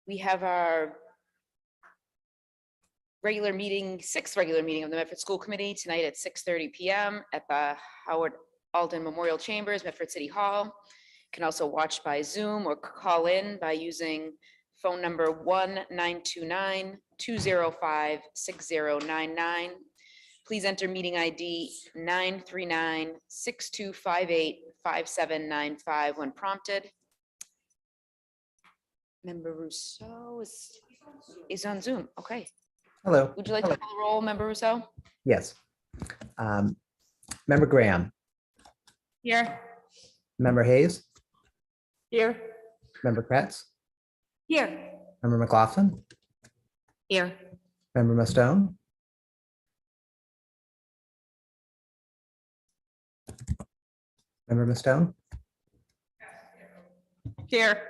We have our regular meeting, sixth regular meeting of the Medford School Committee tonight at 6:30 p.m. at the Howard Alden Memorial Chambers, Medford City Hall. You can also watch by Zoom or call in by using phone number 1-929-205-6099. Please enter meeting ID 939-6258-5795 when prompted. Member Rousseau is on Zoom. Okay. Hello. Would you like to call the roll, Member Rousseau? Yes. Member Graham. Here. Member Hayes. Here. Member Kretz. Here. Member McLaughlin. Here. Member Mustone. Member Mustone. Here.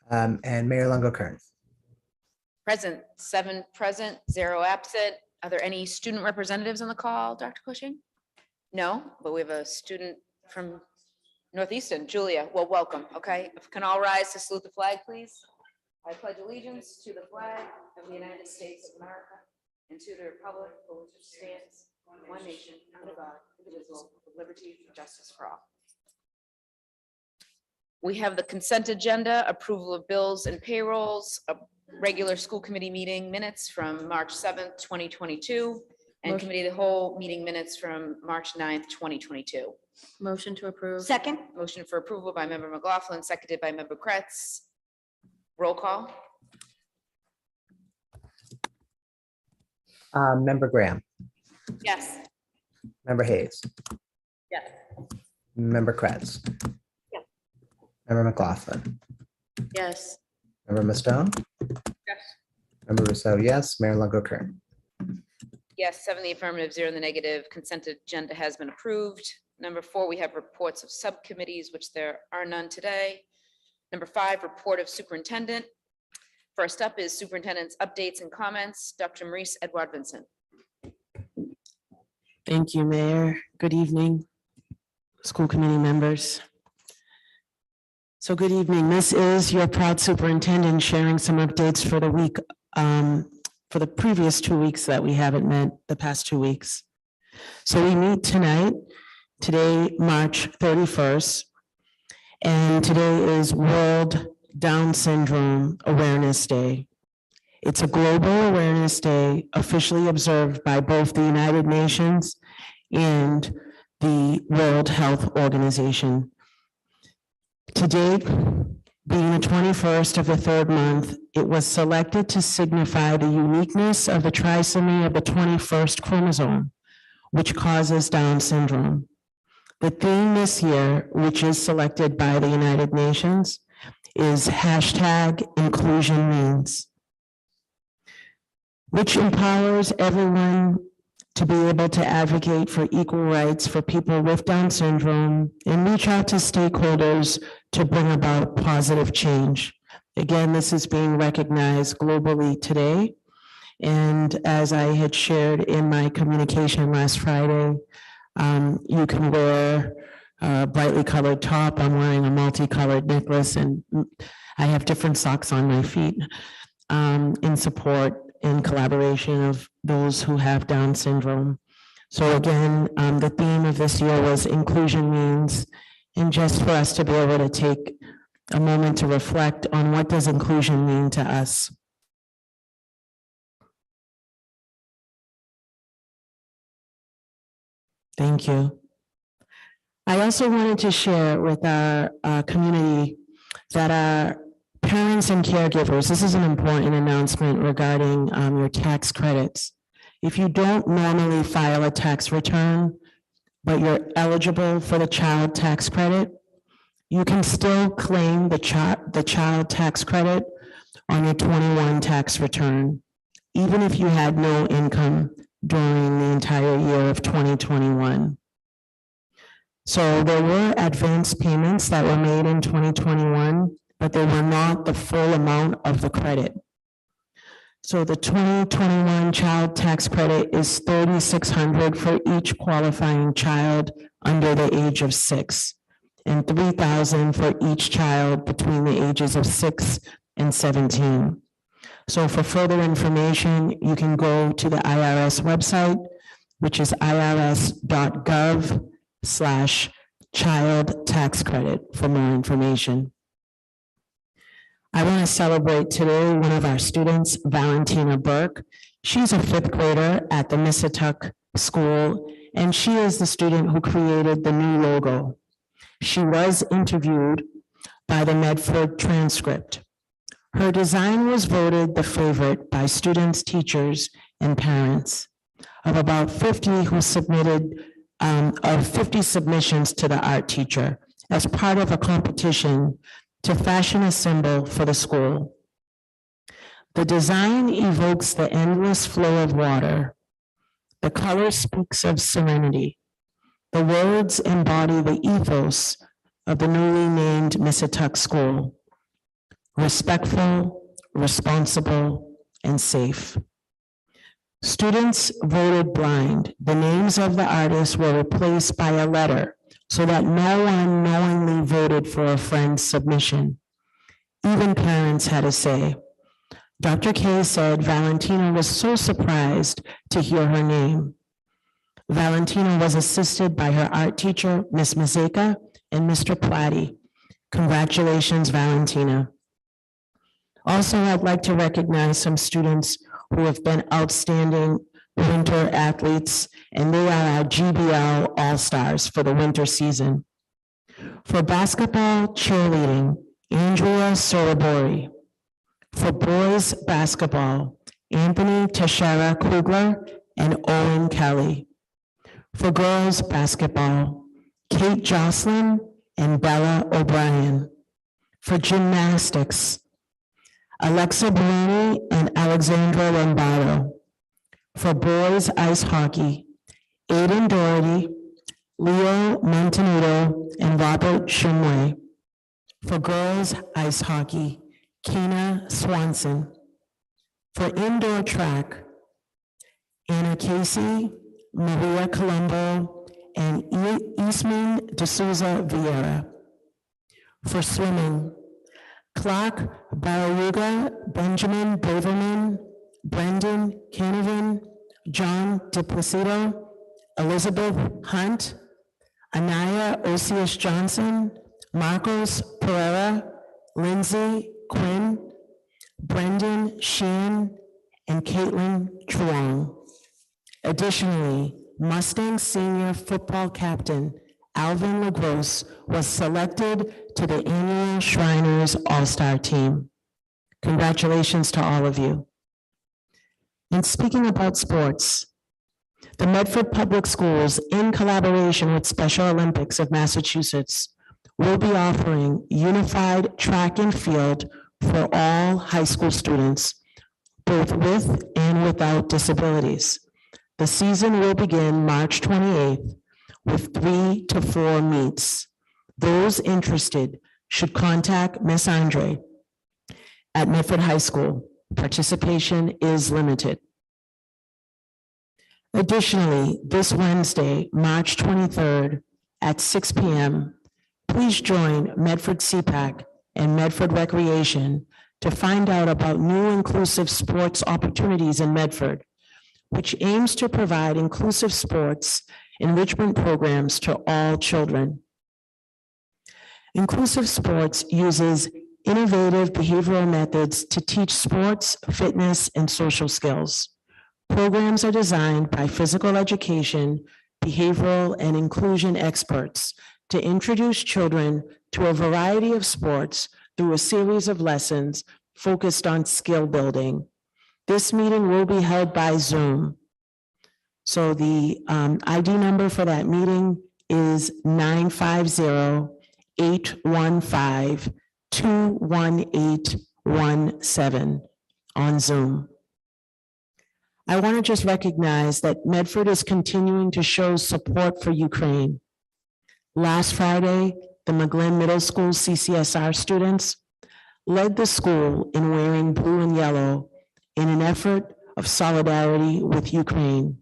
And Mayor Longo-Kern. Present, 7 present, 0 absent. Are there any student representatives on the call, Dr. Cushing? No, but we have a student from Northeastern, Julia. Well, welcome. Okay, if can all rise to salute the flag, please. I pledge allegiance to the flag of the United States of America and to the republic for which it stands, one nation, under God, indivisible, with liberty and justice for all. We have the consent agenda, approval of bills and payrolls, a regular school committee meeting minutes from March 7th, 2022, and committee of the whole meeting minutes from March 9th, 2022. Motion to approve. Second. Motion for approval by member McLaughlin, seconded by member Kretz. Roll call. Member Graham. Yes. Member Hayes. Yes. Member Kretz. Yes. Member McLaughlin. Yes. Member Mustone. Yes. Member Rousseau, yes. Mayor Longo-Kern. Yes, 7 in the affirmative, 0 in the negative. Consent agenda has been approved. Number 4, we have reports of subcommittees, which there are none today. Number 5, report of superintendent. First up is superintendent's updates and comments. Dr. Maurice Edouard Vincent. Thank you, Mayor. Good evening, school committee members. So good evening. This is your proud superintendent sharing some updates for the week, for the previous 2 weeks that we haven't met, the past 2 weeks. So we meet tonight, today, March 31st, and today is World Down Syndrome Awareness Day. It's a global awareness day officially observed by both the United Nations and the World Health Organization. To date, being the 21st of the 3rd month, it was selected to signify the uniqueness of the trisomy of the 21st chromosome, which causes Down syndrome. The theme this year, which is selected by the United Nations, is #InclusionMeans, which empowers everyone to be able to advocate for equal rights for people with Down syndrome and reach out to stakeholders to bring about positive change. Again, this is being recognized globally today. And as I had shared in my communication last Friday, you can wear a brightly colored top. I'm wearing a multicolored necklace, and I have different socks on my feet in support and collaboration of those who have Down syndrome. So again, the theme of this year was inclusion means, and just for us to be able to take a moment to reflect on what does inclusion mean to us. Thank you. I also wanted to share with our community that our parents and caregivers, this is an important announcement regarding your tax credits. If you don't normally file a tax return, but you're eligible for the child tax credit, you can still claim the child tax credit on your 21 tax return, even if you had no income during the entire year of 2021. So there were advance payments that were made in 2021, but they were not the full amount of the credit. So the 2021 child tax credit is $3,600 for each qualifying child under the age of 6, and $3,000 for each child between the ages of 6 and 17. So for further information, you can go to the IRS website, which is irs.gov/child tax credit for more information. I want to celebrate today one of our students, Valentina Burke. She's a 5th grader at the Missatuck School, and she is the student who created the new logo. She was interviewed by the Medford Transcript. Her design was voted the favorite by students, teachers, and parents. Of about 50 who submitted, of 50 submissions to the art teacher as part of a competition to fashion a symbol for the school. The design evokes the endless flow of water. The color speaks of serenity. The words embody the ethos of the newly named Missatuck School: respectful, responsible, and safe. Students voted blind. The names of the artists were replaced by a letter so that no one knowingly voted for a friend's submission. Even parents had a say. Dr. K said Valentina was so surprised to hear her name. Valentina was assisted by her art teacher, Ms. Mazeka, and Mr. Platty. Congratulations, Valentina. Also, I'd like to recognize some students who have been outstanding winter athletes, and they are our GBL All-Stars for the winter season. For basketball cheerleading, Andrea Sorabori. For boys basketball, Anthony Teixeira Kugler and Owen Kelly. For girls basketball, Kate Jocelyn and Bella O'Brien. For gymnastics, Alexa Baroni and Alexandra Lombardo. For boys ice hockey, Aiden Doherty, Leo Montanito, and Robert Shumway. For girls ice hockey, Kina Swanson. For indoor track, Anna Casey, Maria Colombo, and Eastman D'Souza Vieira. For swimming, Clark Bararuga, Benjamin Braverman, Brendan Canavan, John DePlacido, Elizabeth Hunt, Anaya Osius Johnson, Marcos Pereira, Lindsay Quinn, Brendan Sheehan, and Caitlin Truong. Additionally, Mustang senior football captain Alvin LaGrosse was selected to the annual Shriners All-Star team. Congratulations to all of you. And speaking about sports, the Medford Public Schools, in collaboration with Special Olympics of Massachusetts, will be offering unified track and field for all high school students, both with and without disabilities. The season will begin March 28th with 3 to 4 meets. Those interested should contact Ms. Andre at Medford High School. Participation is limited. Additionally, this Wednesday, March 23rd at 6 p.m., please join Medford CPAC and Medford Recreation to find out about new inclusive sports opportunities in Medford, which aims to provide inclusive sports enrichment programs to all children. Inclusive sports uses innovative behavioral methods to teach sports, fitness, and social skills. Programs are designed by physical education, behavioral, and inclusion experts to introduce children to a variety of sports through a series of lessons focused on skill building. This meeting will be held by Zoom. So the ID number for that meeting is 950-815-21817 on Zoom. I want to just recognize that Medford is continuing to show support for Ukraine. Last Friday, the McGlynn Middle School CCSR students led the school in wearing blue and yellow in an effort of solidarity with Ukraine.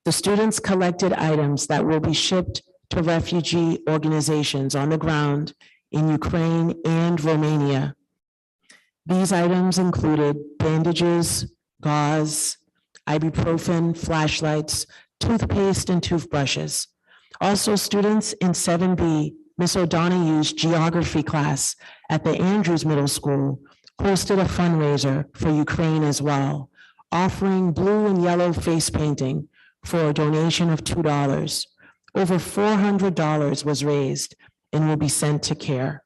The students collected items that will be shipped to refugee organizations on the ground in Ukraine and Romania. These items included bandages, gauze, ibuprofen, flashlights, toothpaste, and toothbrushes. Also, students in 7B, Miss O'Donoghue's geography class at the Andrews Middle School hosted a fundraiser for Ukraine as well, offering blue and yellow face painting for a donation of $2. Over $400 was raised and will be sent to CARE.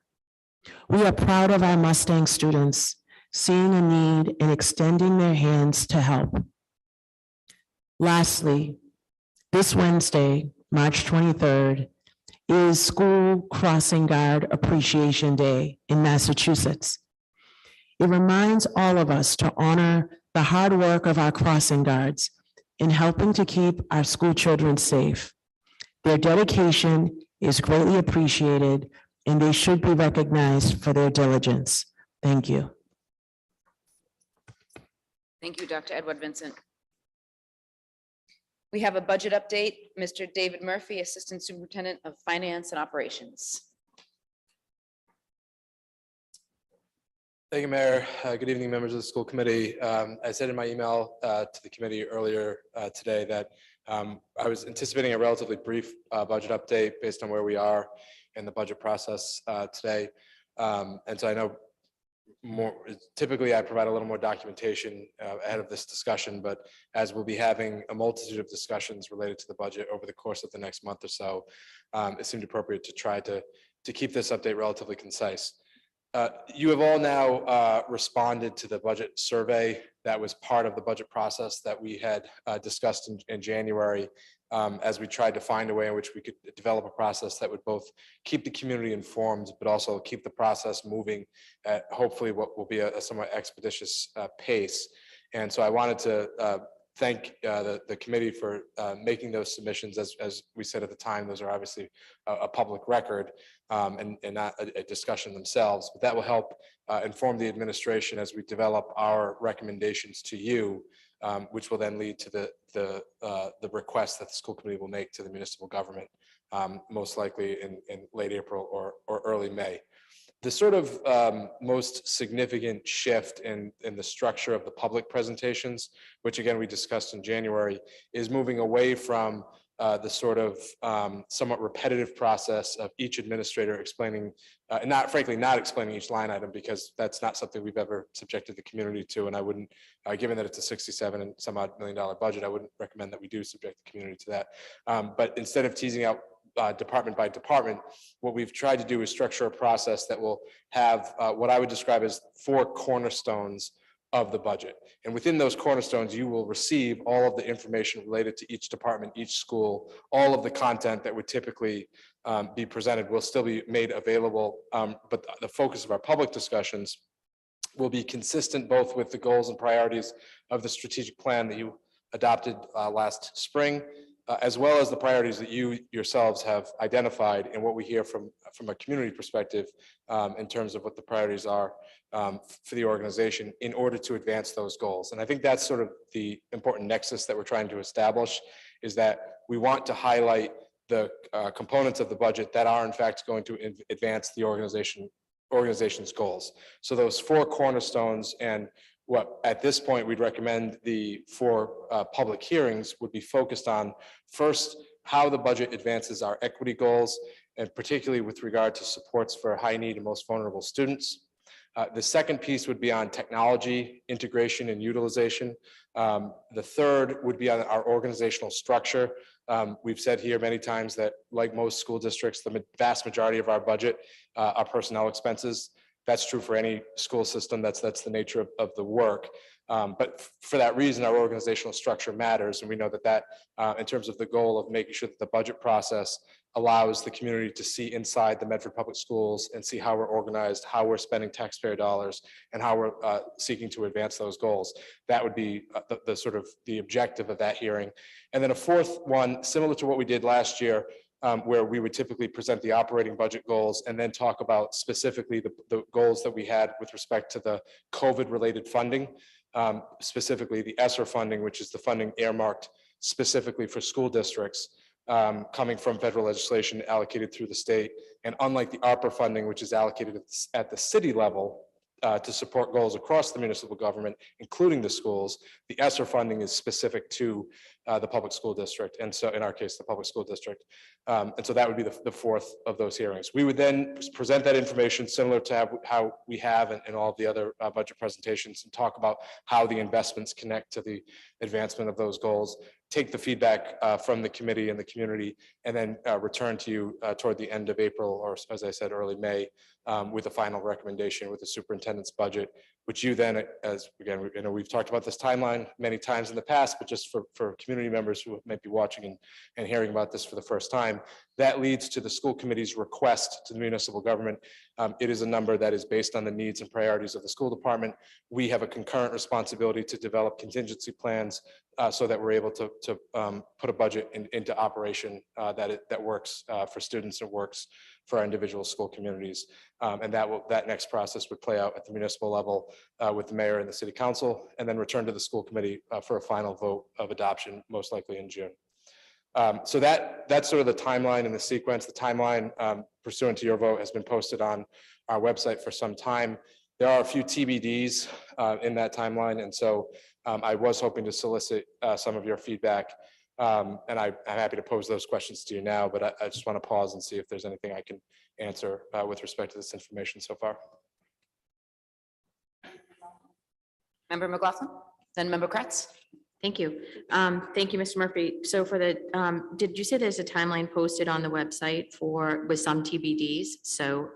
We are proud of our Mustang students seeing a need and extending their hands to help. Lastly, this Wednesday, March 23rd, is School Crossing Guard Appreciation Day in Massachusetts. It reminds all of us to honor the hard work of our crossing guards in helping to keep our school children safe. Their dedication is greatly appreciated, and they should be recognized for their diligence. Thank you. Thank you, Dr. Edward Vincent. We have a budget update. Mr. David Murphy, Assistant Superintendent of Finance and Operations. Thank you, Mayor. Good evening, members of the school committee. I said in my email to the committee earlier today that I was anticipating a relatively brief budget update based on where we are in the budget process today. And so I know typically I provide a little more documentation ahead of this discussion, but as we'll be having a multitude of discussions related to the budget over the course of the next month or so, it seemed appropriate to try to keep this update relatively concise. You have all now responded to the budget survey that was part of the budget process that we had discussed in January, as we tried to find a way in which we could develop a process that would both keep the community informed, but also keep the process moving at hopefully what will be a somewhat expeditious pace. And so I wanted to thank the committee for making those submissions. As we said at the time, those are obviously a public record and not a discussion themselves, but that will help inform the administration as we develop our recommendations to you, which will then lead to the request that the school committee will make to the municipal government, most likely in late April or early May. The sort of most significant shift in the structure of the public presentations, which again we discussed in January, is moving away from the sort of somewhat repetitive process of each administrator explaining, frankly not explaining each line item, because that's not something we've ever subjected the community to, and I wouldn't, given that it's a $67 and some odd $1 million budget, I wouldn't recommend that we do subject the community to that. But instead of teasing out department by department, what we've tried to do is structure a process that will have what I would describe as 4 cornerstones of the budget. And within those cornerstones, you will receive all of the information related to each department, each school. All of the content that would typically be presented will still be made available, but the focus of our public discussions will be consistent both with the goals and priorities of the strategic plan that you adopted last spring, as well as the priorities that you yourselves have identified and what we hear from a community perspective in terms of what the priorities are for the organization in order to advance those goals. And I think that's sort of the important nexus that we're trying to establish, is that we want to highlight the components of the budget that are in fact going to advance the organization's goals. So those 4 cornerstones, and what at this point we'd recommend the 4 public hearings would be focused on: first, how the budget advances our equity goals, and particularly with regard to supports for high need and most vulnerable students. The second piece would be on technology integration and utilization. The third would be on our organizational structure. We've said here many times that, like most school districts, the vast majority of our budget are personnel expenses. That's true for any school system. That's the nature of the work. But for that reason, our organizational structure matters. And we know that in terms of the goal of making sure that the budget process allows the community to see inside the Medford Public Schools and see how we're organized, how we're spending taxpayer dollars, and how we're seeking to advance those goals. That would be the sort of the objective of that hearing. And then a fourth one, similar to what we did last year, where we would typically present the operating budget goals and then talk about specifically the goals that we had with respect to the COVID-related funding, specifically the ESSER funding, which is the funding earmarked specifically for school districts, coming from federal legislation allocated through the state. And unlike the ARPA funding, which is allocated at the city level, to support goals across the municipal government, including the schools. The ESSER funding is specific to the public school district, and so in our case, the public school district. And so that would be the fourth of those hearings. We would then present that information similar to how we have in all of the other budget presentations, and talk about how the investments connect to the advancement of those goals, take the feedback from the committee and the community, and then return to you toward the end of April, or as I said, early May, with a final recommendation with the superintendent's budget, which you then, as again, we've talked about this timeline many times in the past, but just for community members who might be watching and hearing about this for the first time, that leads to the school committee's request to the municipal government. It is a number that is based on the needs and priorities of the school department. We have a concurrent responsibility to develop contingency plans so that we're able to put a budget into operation that works for students and works for our individual school communities. And that next process would play out at the municipal level with the mayor and the city council, and then return to the school committee for a final vote of adoption, most likely in June. So that's sort of the timeline and the sequence. The timeline pursuant to your vote has been posted on our website for some time. There are a few TBDs in that timeline, and so I was hoping to solicit some of your feedback, and I'm happy to pose those questions to you now, but I just want to pause and see if there's anything I can answer with respect to this information so far. Member McLaughlin, then Member Kretz. Thank you. Thank you, Mr. Murphy. So for the, did you say there's a timeline posted on the website with some TBDs? So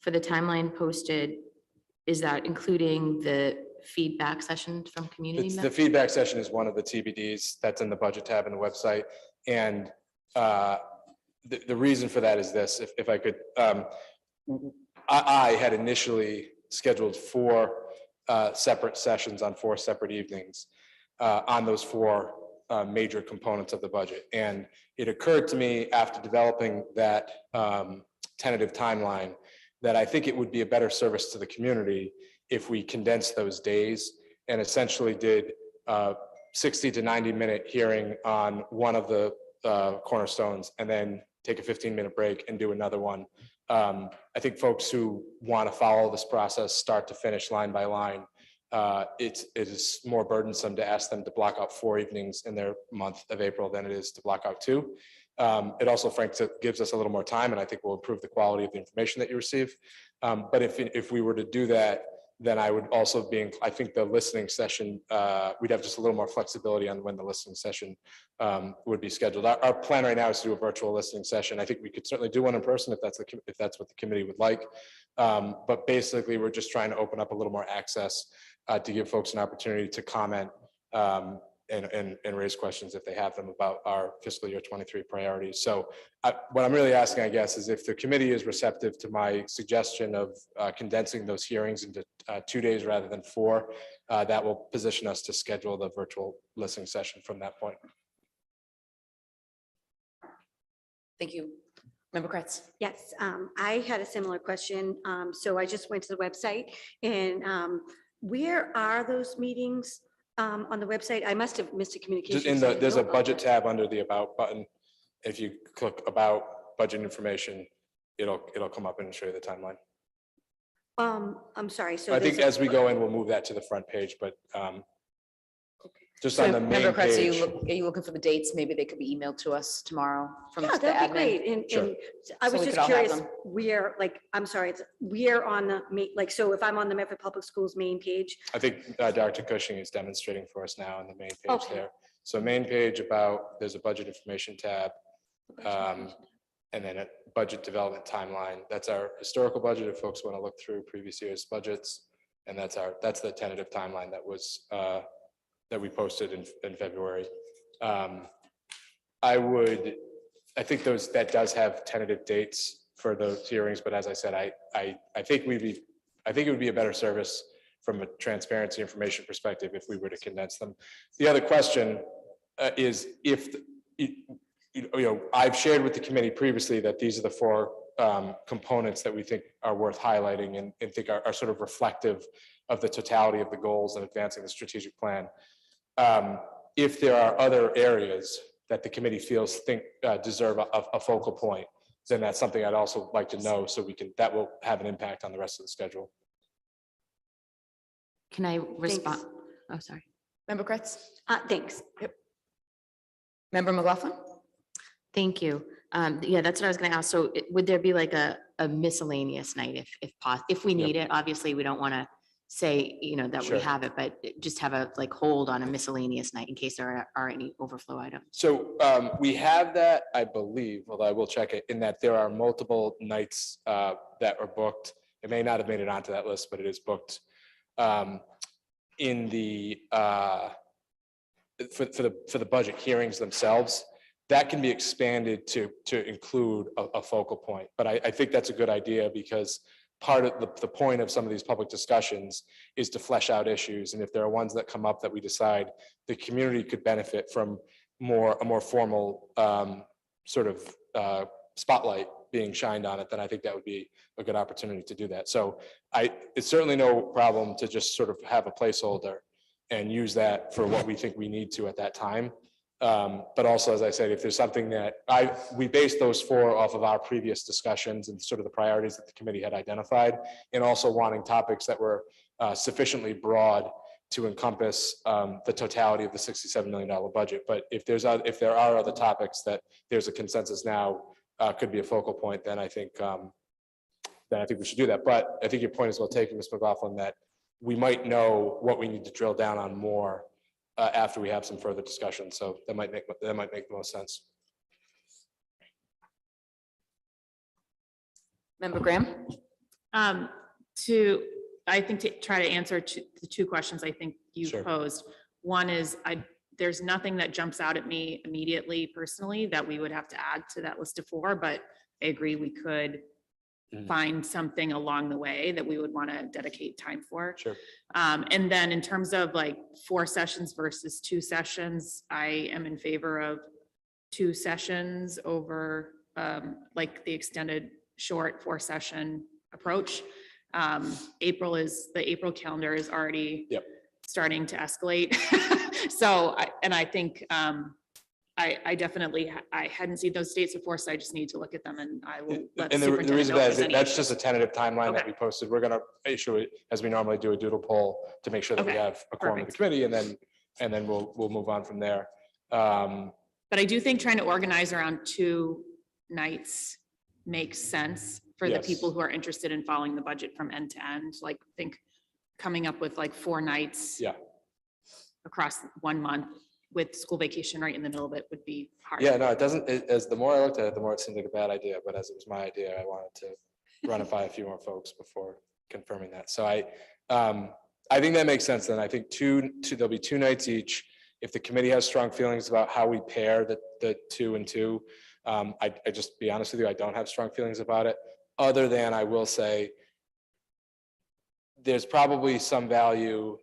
for the timeline posted, is that including the feedback session from community The members? feedback session is one of the TBDs that's in the budget tab in the website. And the reason for that is this, if I could, I had initially scheduled 4 separate sessions on 4 separate evenings on those 4 major components of the budget. And it occurred to me after developing that tentative timeline that I think it would be a better service to the community if we condensed those days and essentially did 60 to 90-minute hearing on one of the cornerstones, and then take a 15-minute break and do another one. I think folks who want to follow this process start to finish, line by line, it is more burdensome to ask them to block out 4 evenings in their month of April than it is to block out 2. It also, frankly, gives us a little more time, and I think will improve the quality of the information that you receive. But if we were to do that, then I would also be, I think the listening session, we'd have just a little more flexibility on when the listening session would be scheduled. Our plan right now is to do a virtual listening session. I think we could certainly do one in person if that's what the committee would like. But basically, we're just trying to open up a little more access to give folks an opportunity to comment and raise questions if they have them about our fiscal year 23 priorities. So what I'm really asking, I guess, is if the committee is receptive to my suggestion of condensing those hearings into 2 days rather than 4, that will position us to schedule the virtual listening session from that point. Thank you. Member Kretz. Yes, I had a similar question. So I just went to the website, and where are those meetings on the website? I must have missed a communication. Just there's a budget tab under the About button. If you click About Budget Information, it'll come up and show you the timeline. I'm sorry. So I think as we go in, we'll move that to the front page, but just on the main Member Kretz, page. are you looking for the dates? Maybe they could be emailed to us tomorrow from yeah, the that'd admin. be great. And Sure. I So was we just could all have curious them. where, like, I'm sorry, we're on the like, so if I'm on the Medford Public Schools main page. I think Dr. Cushing is demonstrating for us now on the main page Okay. there. So main page about, there's a budget information tab, and then a budget development timeline. That's our historical budget if folks want to look through previous year's budgets. And that's the tentative timeline that was that we posted in February. I think that does have tentative dates for those hearings, but as I said, I think it would be a better service from a transparency information perspective if we were to condense them. The other question is if, I've shared with the committee previously that these are the 4 components that we think are worth highlighting and think are sort of reflective of the totality of the goals and advancing the strategic plan. If there are other areas that the committee feels deserve a focal point, then that's something I'd also like to know so that will have an impact on the rest of the schedule. Can I respond? Oh, sorry. Member Kretz? Thanks. Member McLaughlin? Thank you. Yeah, that's what I was gonna ask. So would there be like a miscellaneous night if we need it? Obviously, we don't want to say, that Sure. we have it, but just have a hold on a miscellaneous night in case there are any overflow items. So we have that, I believe, although I will check it, in that there are multiple nights that are booked. It may not have made it onto that list, but it is booked in the for the budget hearings themselves. That can be expanded to include a focal point. But I think that's a good idea because part of the point of some of these public discussions is to flesh out issues. And if there are ones that come up that we decide the community could benefit from a more formal sort of spotlight being shined on it, then I think that would be a good opportunity to do that. So it's certainly no problem to just sort of have a placeholder and use that for what we think we need to at that time. But also, as I said, if there's something that we based those four off of our previous discussions and sort of the priorities that the committee had identified, and also wanting topics that were sufficiently broad to encompass the totality of the $67 million budget. But if there are other topics that there's a consensus now could be a focal point, then I think we should do that. But I think your point is well taken, Ms. McLaughlin, that we might know what we need to drill down on more after we have some further discussion. So that might make the most sense. Member Graham? I think to try to answer the two questions I think you Sure. posed. One is there's nothing that jumps out at me immediately personally that we would have to add to that list of four, but I agree we could find something along the way that we would want to dedicate time for. Sure. And then in terms of like 4 sessions versus 2 sessions, I am in favor of 2 sessions over like the extended short 4-session approach. The April calendar is already starting to escalate. So I think I definitely, I hadn't seen those dates before, so I just need to look at them and I will let And the superintendent reason know that if is there's any that's issues. just a tentative timeline that Okay. we posted. We're going to issue it as we normally do, a doodle poll to make sure that we Okay, have a quorum of the perfect. committee, and then we'll move on from there. But I do think trying to organize around 2 nights makes sense for the Yes. people who are interested in following the budget from end to end. Like, I think coming up with like 4 nights Yeah. across 1 month with school vacation right in the middle of it would be hard. Yeah, no, it doesn't. As the more I looked at it, the more it seemed like a bad idea. But as it was my idea, I wanted to run it by a few more folks before confirming that. So I think that makes sense. Then I think there'll be 2 nights each. If the committee has strong feelings about how we pair the 2 and 2, I just be honest with you, I don't have strong feelings about it. Other than I will say, there's probably some value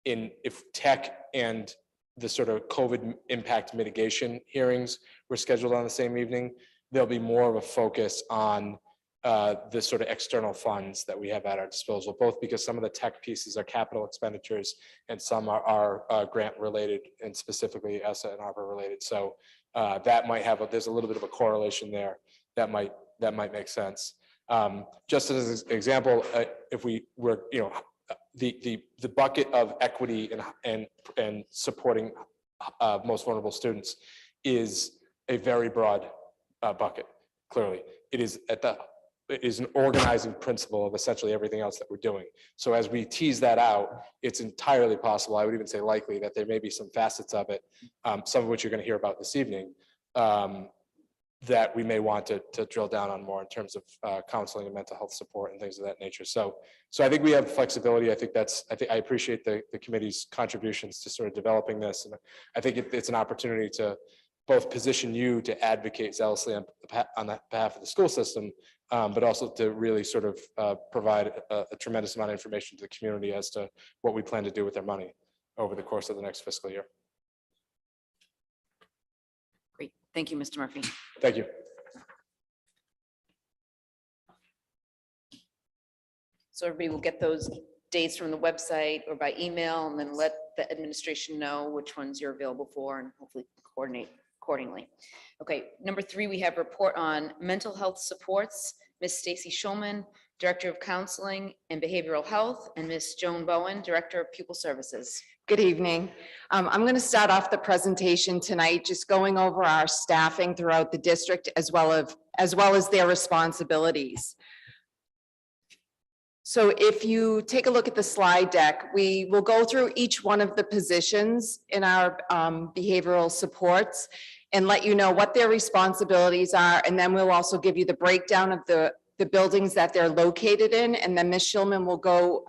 in if tech and the sort of COVID impact mitigation hearings were scheduled on the same evening, there'll be more of a focus on the sort of external funds that we have at our disposal, both because some of the tech pieces are capital expenditures and some are grant related and specifically ESSA and ARPA related. So that might have there's a little bit of a correlation there that might make sense. Just as an example, if we were, the bucket of equity and supporting most vulnerable students is a very broad bucket. Clearly, it is an organizing principle of essentially everything else that we're doing. So as we tease that out, it's entirely possible, I would even say likely, that there may be some facets of it, some of which you're going to hear about this evening, that we may want to drill down on more in terms of counseling and mental health support and things of that nature. So I think we have flexibility. I think I appreciate the committee's contributions to sort of developing this. And I think it's an opportunity to both position you to advocate zealously on the behalf of the school system, but also to really sort of provide a tremendous amount of information to the community as to what we plan to do with their money over the course of the next fiscal year. Great. Thank you, Mr. Murphy. Thank you. So everybody will get those dates from the website or by email, and then let the administration know which ones you're available for and hopefully coordinate accordingly. Okay, number 3, we have report on mental health supports. Ms. Stacy Schulman, Director of Counseling and Behavioral Health, and Ms. Joan Bowen, Director of Pupil Services. Good evening. I'm going to start off the presentation tonight, just going over our staffing throughout the district as well as their responsibilities. So if you take a look at the slide deck, we will go through each one of the positions in our behavioral supports and let you know what their responsibilities are. And then we'll also give you the breakdown of the buildings that they're located in. And then Ms. Shulman will go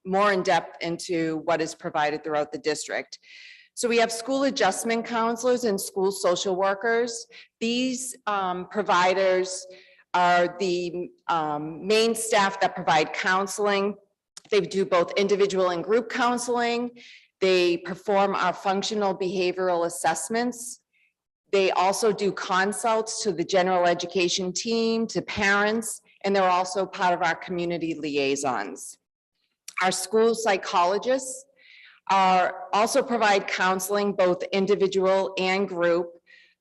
more in depth into what is provided throughout the district. So we have school adjustment counselors and school social workers. These providers are the main staff that provide counseling. They do both individual and group counseling. They perform our functional behavioral assessments. They also do consults to the general education team, to parents, and they're also part of our community liaisons. Our school psychologists also provide counseling, both individual and group,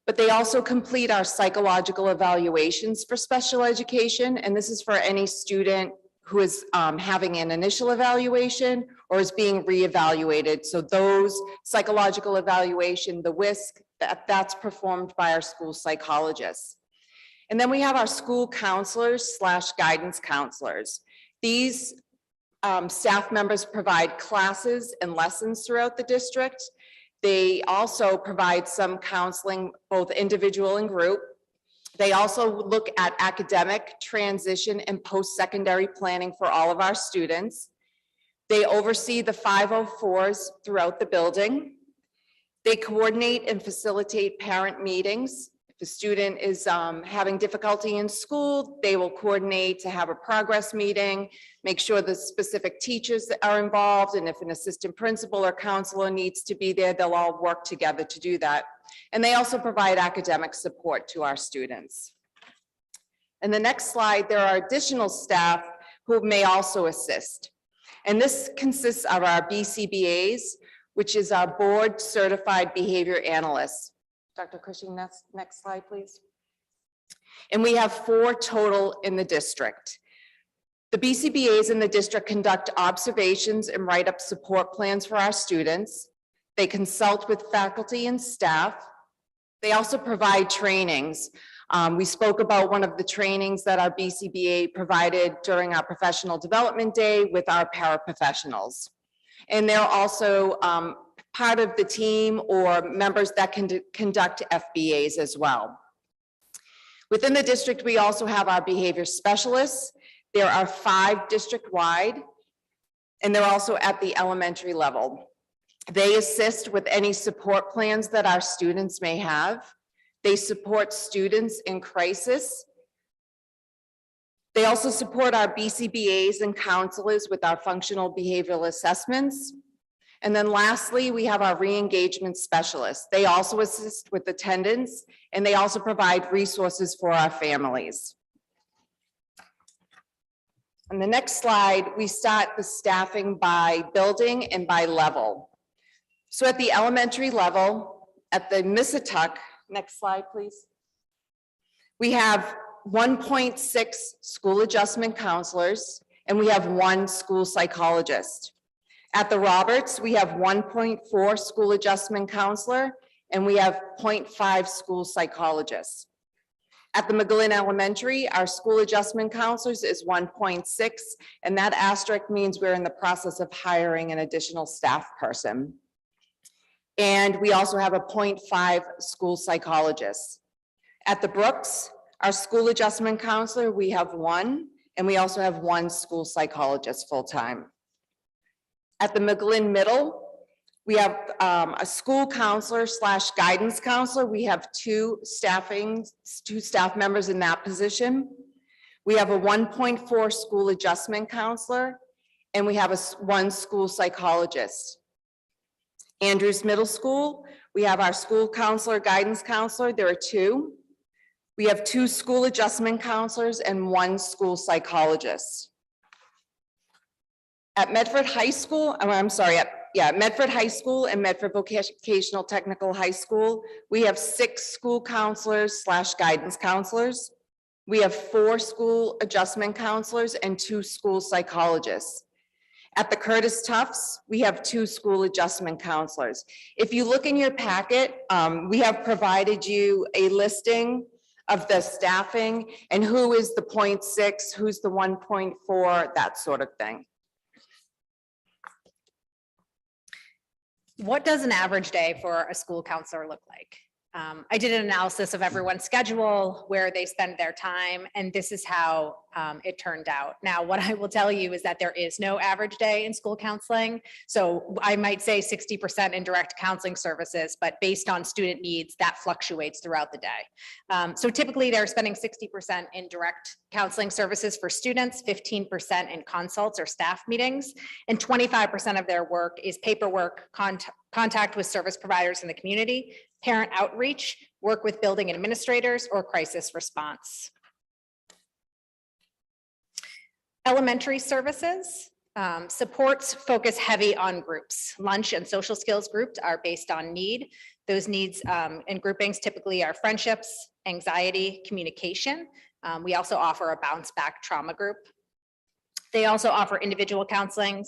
but they also complete our psychological evaluations for special education. And this is for any student who is having an initial evaluation or is being reevaluated. So those psychological evaluation, the WISC, that's performed by our school psychologists. And then we have our school counselors / guidance counselors. These staff members provide classes and lessons throughout the district. They also provide some counseling, both individual and group. They also look at academic, transition, and post-secondary planning for all of our students. They oversee the 504s throughout the building. They coordinate and facilitate parent meetings. If a student is having difficulty in school, they will coordinate to have a progress meeting, make sure the specific teachers are involved, and if an assistant principal or counselor needs to be there, they'll all work together to do that. And they also provide academic support to our students. In the next slide, there are additional staff who may also assist. And this consists of our BCBAs, which is our board certified behavior analysts. Dr. Cushing, next slide, please. And we have 4 total in the district. The BCBAs in the district conduct observations and write up support plans for our students. They consult with faculty and staff. They also provide trainings. We spoke about one of the trainings that our BCBA provided during our professional development day with our paraprofessionals. And they're also part of the team or members that can conduct FBAs as well. Within the district, we also have our behavior specialists. There are 5 district-wide, and they're also at the elementary level. They assist with any support plans that our students may have. They support students in crisis. They also support our BCBAs and counselors with our functional behavioral assessments. And then lastly, we have our re-engagement specialists. They also assist with attendance, and they also provide resources for our families. On the next slide, we start the staffing by building and by level. So at the elementary level, at the Missatuck, next slide, please. We have 1.6 school adjustment counselors, and we have 1 school psychologist. At the Roberts, we have 1.4 school adjustment counselor, and we have 0.5 school psychologists. At the McGlynn Elementary, our school adjustment counselors is 1.6, and that asterisk means we're in the process of hiring an additional staff person. And we also have a 0.5 school psychologist. At the Brooks, our school adjustment counselor, we have 1, and we also have 1 school psychologist full-time. At the McGlynn Middle, we have a school counselor / guidance counselor. We have 2 staff members in that position. We have a 1.4 school adjustment counselor, and we have 1 school psychologist. Andrews Middle School, we have our school counselor, guidance counselor. There are 2. We have 2 school adjustment counselors and 1 school psychologist. At Medford High School, Medford High School and Medford Vocational Technical High School, we have 6 school counselors / guidance counselors. We have 4 school adjustment counselors and 2 school psychologists. At the Curtis Tufts, we have 2 school adjustment counselors. If you look in your packet, we have provided you a listing of the staffing and who is the 0.6, who's the 1.4, that sort of thing. What does an average day for a school counselor look like? I did an analysis of everyone's schedule, where they spend their time, and this is how it turned out. Now, what I will tell you is that there is no average day in school counseling. So I might say 60% in direct counseling services, but based on student needs, that fluctuates throughout the day. So typically they're spending 60% in direct counseling services for students, 15% in consults or staff meetings, and 25% of their work is paperwork, contact with service providers in the community, parent outreach, work with building administrators, or crisis response. Elementary services, supports focus heavy on groups. Lunch and social skills groups are based on need. Those needs and groupings typically are friendships, anxiety, communication. We also offer a bounce back trauma group. They also offer individual counseling,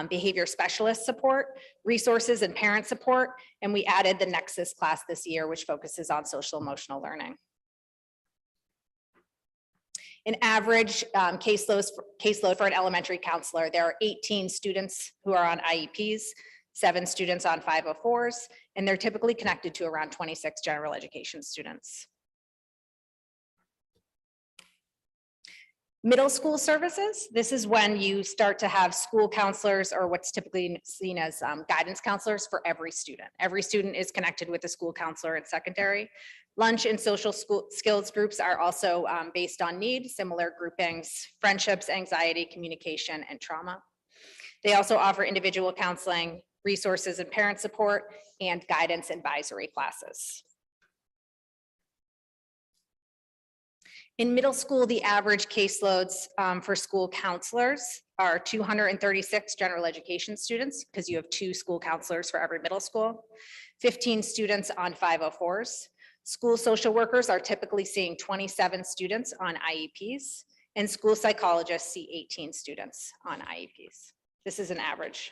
behavior specialist support, resources and parent support, and we added the Nexus class this year, which focuses on social emotional learning. An average caseload for an elementary counselor, there are 18 students who are on IEPs, 7 students on 504s, and they're typically connected to around 26 general education students. Middle school services, this is when you start to have school counselors, or what's typically seen as guidance counselors for every student. Every student is connected with a school counselor in secondary. Lunch and social skills groups are also based on need, similar groupings, friendships, anxiety, communication, and trauma. They also offer individual counseling, resources and parent support, and guidance advisory classes. In middle school, the average caseloads for school counselors are 236 general education students, because you have 2 school counselors for every middle school, 15 students on 504s. School social workers are typically seeing 27 students on IEPs, and school psychologists see 18 students on IEPs. This is an average.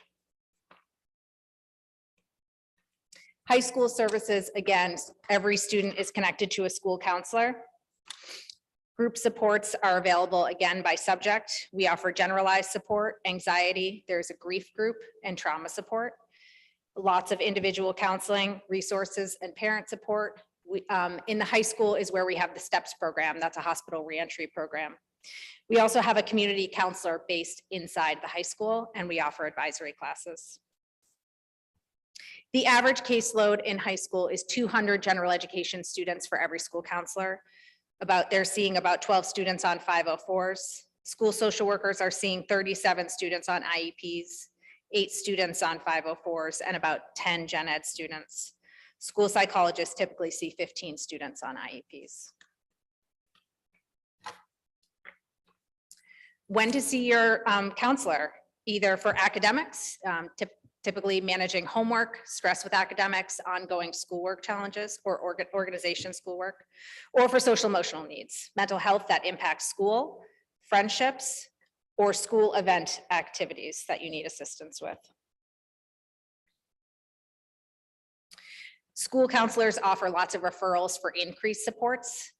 High school services, again, every student is connected to a school counselor. Group supports are available again by subject. We offer generalized support, anxiety, there's a grief group, and trauma support. Lots of individual counseling, resources, and parent support. In the high school is where we have the STEPS program. That's a hospital reentry program. We also have a community counselor based inside the high school, and we offer advisory classes. The average caseload in high school is 200 general education students for every school counselor. They're seeing about 12 students on 504s. School social workers are seeing 37 students on IEPs, 8 students on 504s, and about 10 gen ed students. School psychologists typically see 15 students on IEPs. When to see your counselor, either for academics, typically managing homework, stress with academics, ongoing schoolwork challenges, or organization schoolwork, or for social emotional needs, mental health that impacts school, friendships, or school event activities that you need assistance with. School counselors offer lots of referrals for increased supports.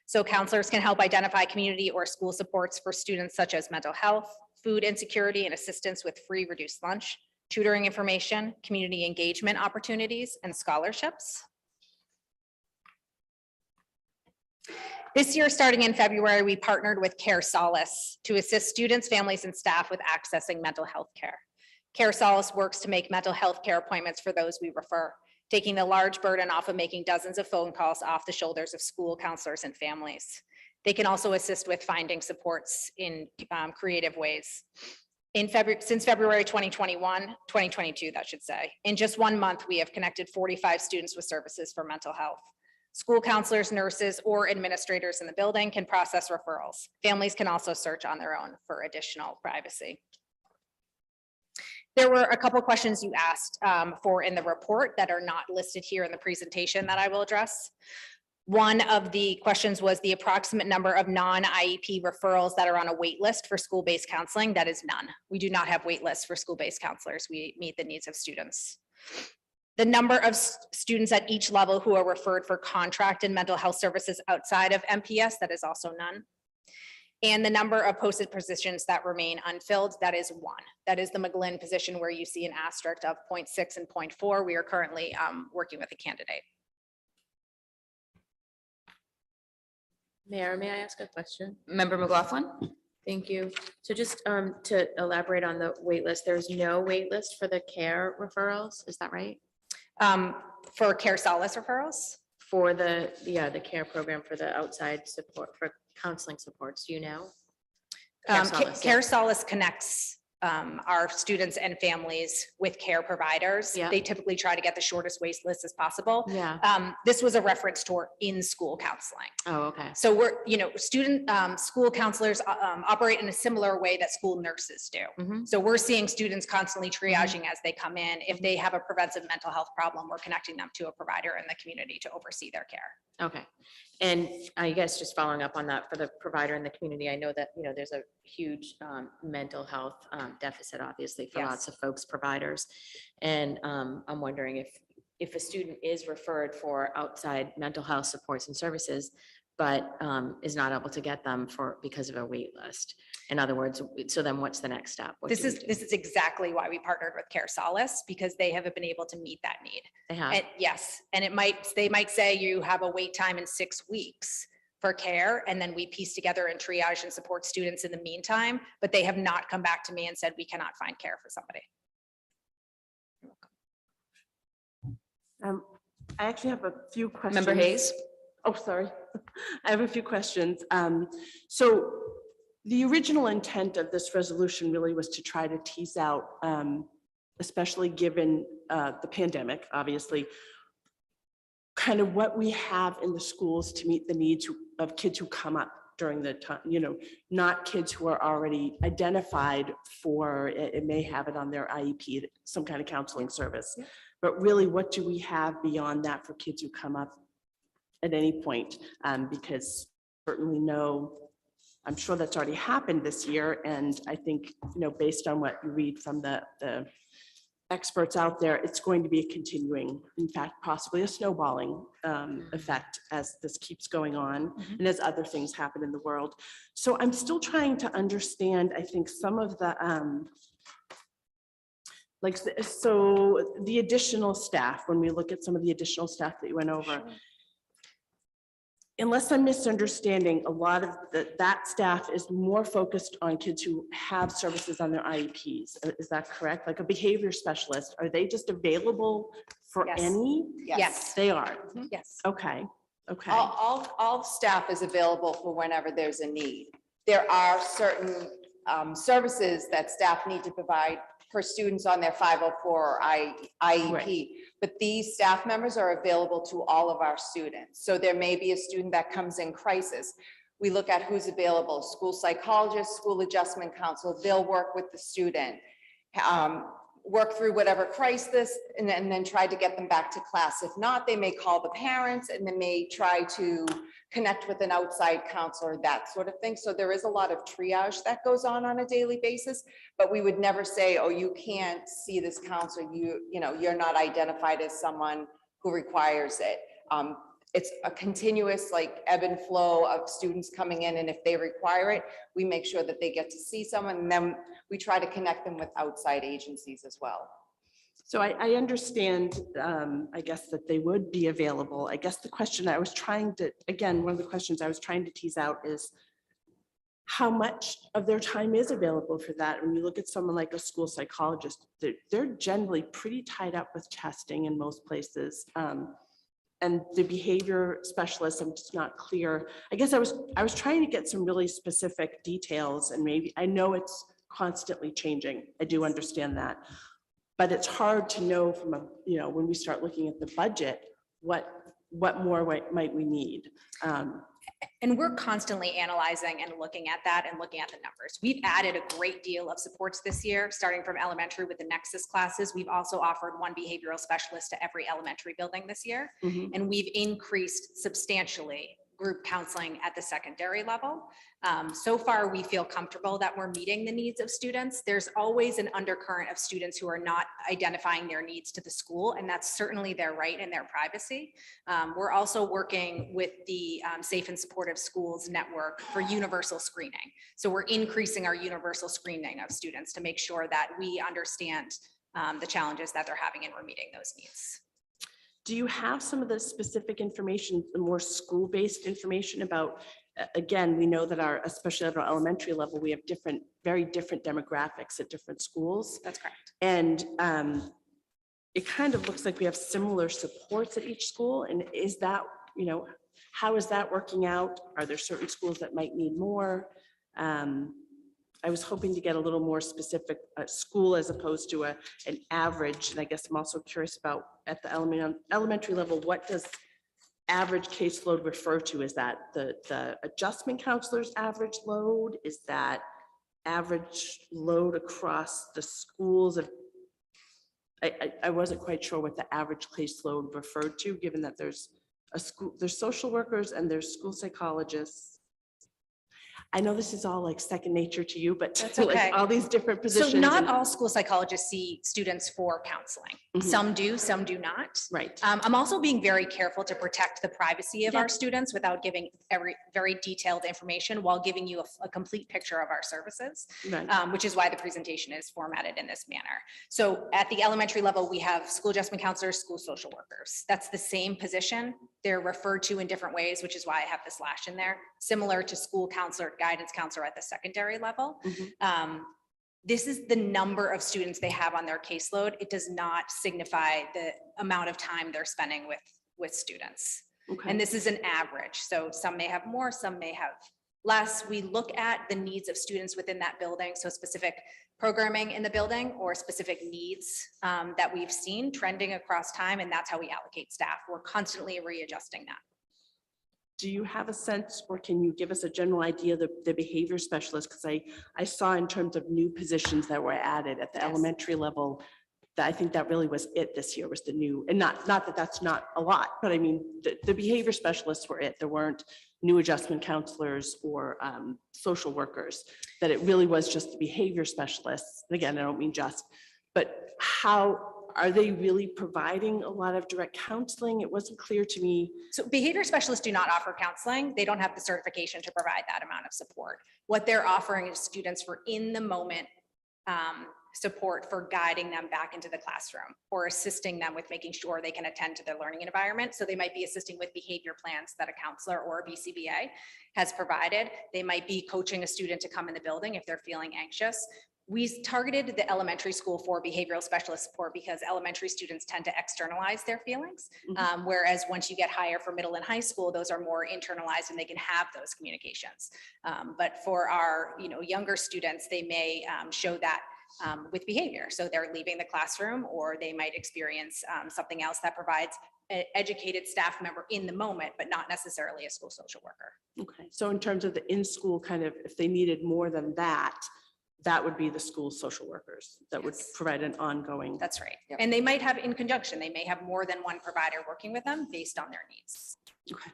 So counselors can help identify community or school supports for students such as mental health, food insecurity, and assistance with free reduced lunch, tutoring information, community engagement opportunities, and scholarships. This year, starting in February, we partnered with Care Solace to assist students, families, and staff with accessing mental health care. Care Solace works to make mental health care appointments for those we refer, taking the large burden off of making dozens of phone calls off the shoulders of school counselors and families. They can also assist with finding supports in creative ways. Since February 2022, that should say, in just 1 month, we have connected 45 students with services for mental health. School counselors, nurses, or administrators in the building can process referrals. Families can also search on their own for additional privacy. There were a couple of questions you asked for in the report that are not listed here in the presentation that I will address. One of the questions was the approximate number of non-IEP referrals that are on a wait list for school-based counseling. That is none. We do not have wait lists for school-based counselors. We meet the needs of students. The number of students at each level who are referred for contract and mental health services outside of MPS, that is also none. And the number of posted positions that remain unfilled, that is one. That is the McGlynn position where you see an asterisk of 0.6 and 0.4. We are currently working with a candidate. Mayor, may I ask a question? Member McLaughlin? Thank you. So just to elaborate on the wait list, there's no wait list for the care referrals, is that right? For Care Solace referrals? For the care program for the outside support, for counseling supports, do you know? Care Solace, yeah. Care Solace connects our students and families with care providers. Yeah. They typically try to get the shortest wait list as possible. Yeah. This was a reference to our in-school counseling. Oh, okay. So school counselors operate in a similar way that school nurses do. Mhm. So we're seeing students constantly triaging as they come in. If they have a preventive mental health problem, we're connecting them to a provider in the community to oversee their care. Okay. And I guess just following up on that for the provider in the community, I know that, there's a huge mental health deficit, obviously, for Yes. lots of folks, providers. And I'm wondering if a student is referred for outside mental health supports and services, but is not able to get them because of a wait list. In other words, so then what's the next step? What This do we is do? exactly why we partnered with Care Solace, because they haven't been able to meet that need. They have. And yes, and they might say you have a wait time in 6 weeks for care, and then we piece together and triage and support students in the meantime, but they have not come back to me and said, we cannot find care for somebody. I actually have a few questions. Member Hayes? Oh, sorry. I have a few questions. So the original intent of this resolution really was to try to tease out, especially given the pandemic, obviously, kind of what we have in the schools to meet the needs of kids who come up during the time, not kids who are already identified for, it may have it on their IEP, some kind of counseling service. Yeah. But really, what do we have beyond that for kids who come up at any point? Because certainly I'm sure that's already happened this year. And I think, based on what you read from the experts out there, it's going to be a continuing, in fact, possibly a snowballing effect as this keeps going on and as other things happen in the world. So I'm still trying to understand, I think, some of the, so the additional staff, when we look at some of the additional staff that you went over, sure. Unless I'm misunderstanding, a lot of that staff is more focused on kids who have services on their IEPs. Is that correct? Like a behavior specialist, are they just available for Yes. any? Yes. They are. Yes. Okay. Okay. All staff is available for whenever there's a need. There are certain services that staff need to provide for students on their 504 or IEP. Right. But these staff members are available to all of our students. So there may be a student that comes in crisis. We look at who's available, school psychologist, school adjustment counselor, they'll work with the student, work through whatever crisis, and then try to get them back to class. If not, they may call the parents and they may try to connect with an outside counselor, that sort of thing. So there is a lot of triage that goes on a daily basis, but we would never say, oh, you can't see this counselor, you're not identified as someone who requires it. It's a continuous ebb and flow of students coming in, and if they require it, we make sure that they get to see someone, and then we try to connect them with outside agencies as well. So I understand, I guess, that they would be available. I guess the question I was trying to, again, one of the questions I was trying to tease out is how much of their time is available for that. When you look at someone like a school psychologist, they're generally pretty tied up with testing in most places. And the behavior specialists, I'm just not clear. I guess I was trying to get some really specific details, and maybe I know it's constantly changing. I do understand that. But it's hard to know from when we start looking at the budget, what more might we need. And we're constantly analyzing and looking at that and looking at the numbers. We've added a great deal of supports this year, starting from elementary with the Nexus classes. We've also offered one behavioral specialist to every elementary building this year. Mhm. And we've increased substantially group counseling at the secondary level. So far, we feel comfortable that we're meeting the needs of students. There's always an undercurrent of students who are not identifying their needs to the school, and that's certainly their right and their privacy. We're also working with the Safe and Supportive Schools Network for universal screening. So we're increasing our universal screening of students to make sure that we understand the challenges that they're having and we're meeting those needs. Do you have some of the specific information, the more school-based information about, again, we know that especially at our elementary level, we have very different demographics at different schools. That's correct. And it kind of looks like we have similar supports at each school. And is that, how is that working out? Are there certain schools that might need more? I was hoping to get a little more specific school as opposed to an average. And I guess I'm also curious about at the elementary level, what does average caseload refer to? Is that the adjustment counselor's average load? Is that average load across the schools? I wasn't quite sure what the average caseload referred to, given that there's social workers and there's school psychologists. I know this is all like second nature to you, but That's like okay. all these different positions. So not and- all school psychologists see students for counseling. Mhm. Some do, some do not. Right. I'm also being very careful to protect the privacy of Yeah. our students without giving very detailed information while giving you a complete picture of our services, Right. which is why the presentation is formatted in this manner. So at the elementary level, we have school adjustment counselors, school social workers. That's the same position. They're referred to in different ways, which is why I have the slash in there, similar to school counselor, guidance counselor at the secondary level. Mhm. This is the number of students they have on their caseload. It does not signify the amount of time they're spending with students. Okay. And this is an average. So some may have more, some may have less. We look at the needs of students within that building. So specific programming in the building or specific needs that we've seen trending across time. And that's how we allocate staff. We're constantly readjusting that. Do you have a sense, or can you give us a general idea of the behavior specialist? Because I saw in terms of new positions that were added at the Yes. elementary level, that I think that really was it this year, was the new, and not that that's not a lot, but I mean, the behavior specialists were it. There weren't new adjustment counselors or social workers, that it really was just the behavior specialists. And again, I don't mean just, but how are they really providing a lot of direct counseling? It wasn't clear to me. So behavior specialists do not offer counseling. They don't have the certification to provide that amount of support. What they're offering is students for in the moment support for guiding them back into the classroom or assisting them with making sure they can attend to their learning environment. So they might be assisting with behavior plans that a counselor or a BCBA has provided. They might be coaching a student to come in the building if they're feeling anxious. We targeted the elementary school for behavioral specialist support because elementary students tend to externalize their feelings. Whereas once you get higher for middle and high school, those are more internalized and they can have those communications. But for our younger students, they may show that with behavior. So they're leaving the classroom or they might experience something else that provides an educated staff member in the moment, but not necessarily a school social worker. Okay, so in terms of the in-school kind of, if they needed more than that, that would be the school social workers that would provide an ongoing. That's right. Yep. And they might have in conjunction, they may have more than one provider working with them based on their needs. Okay.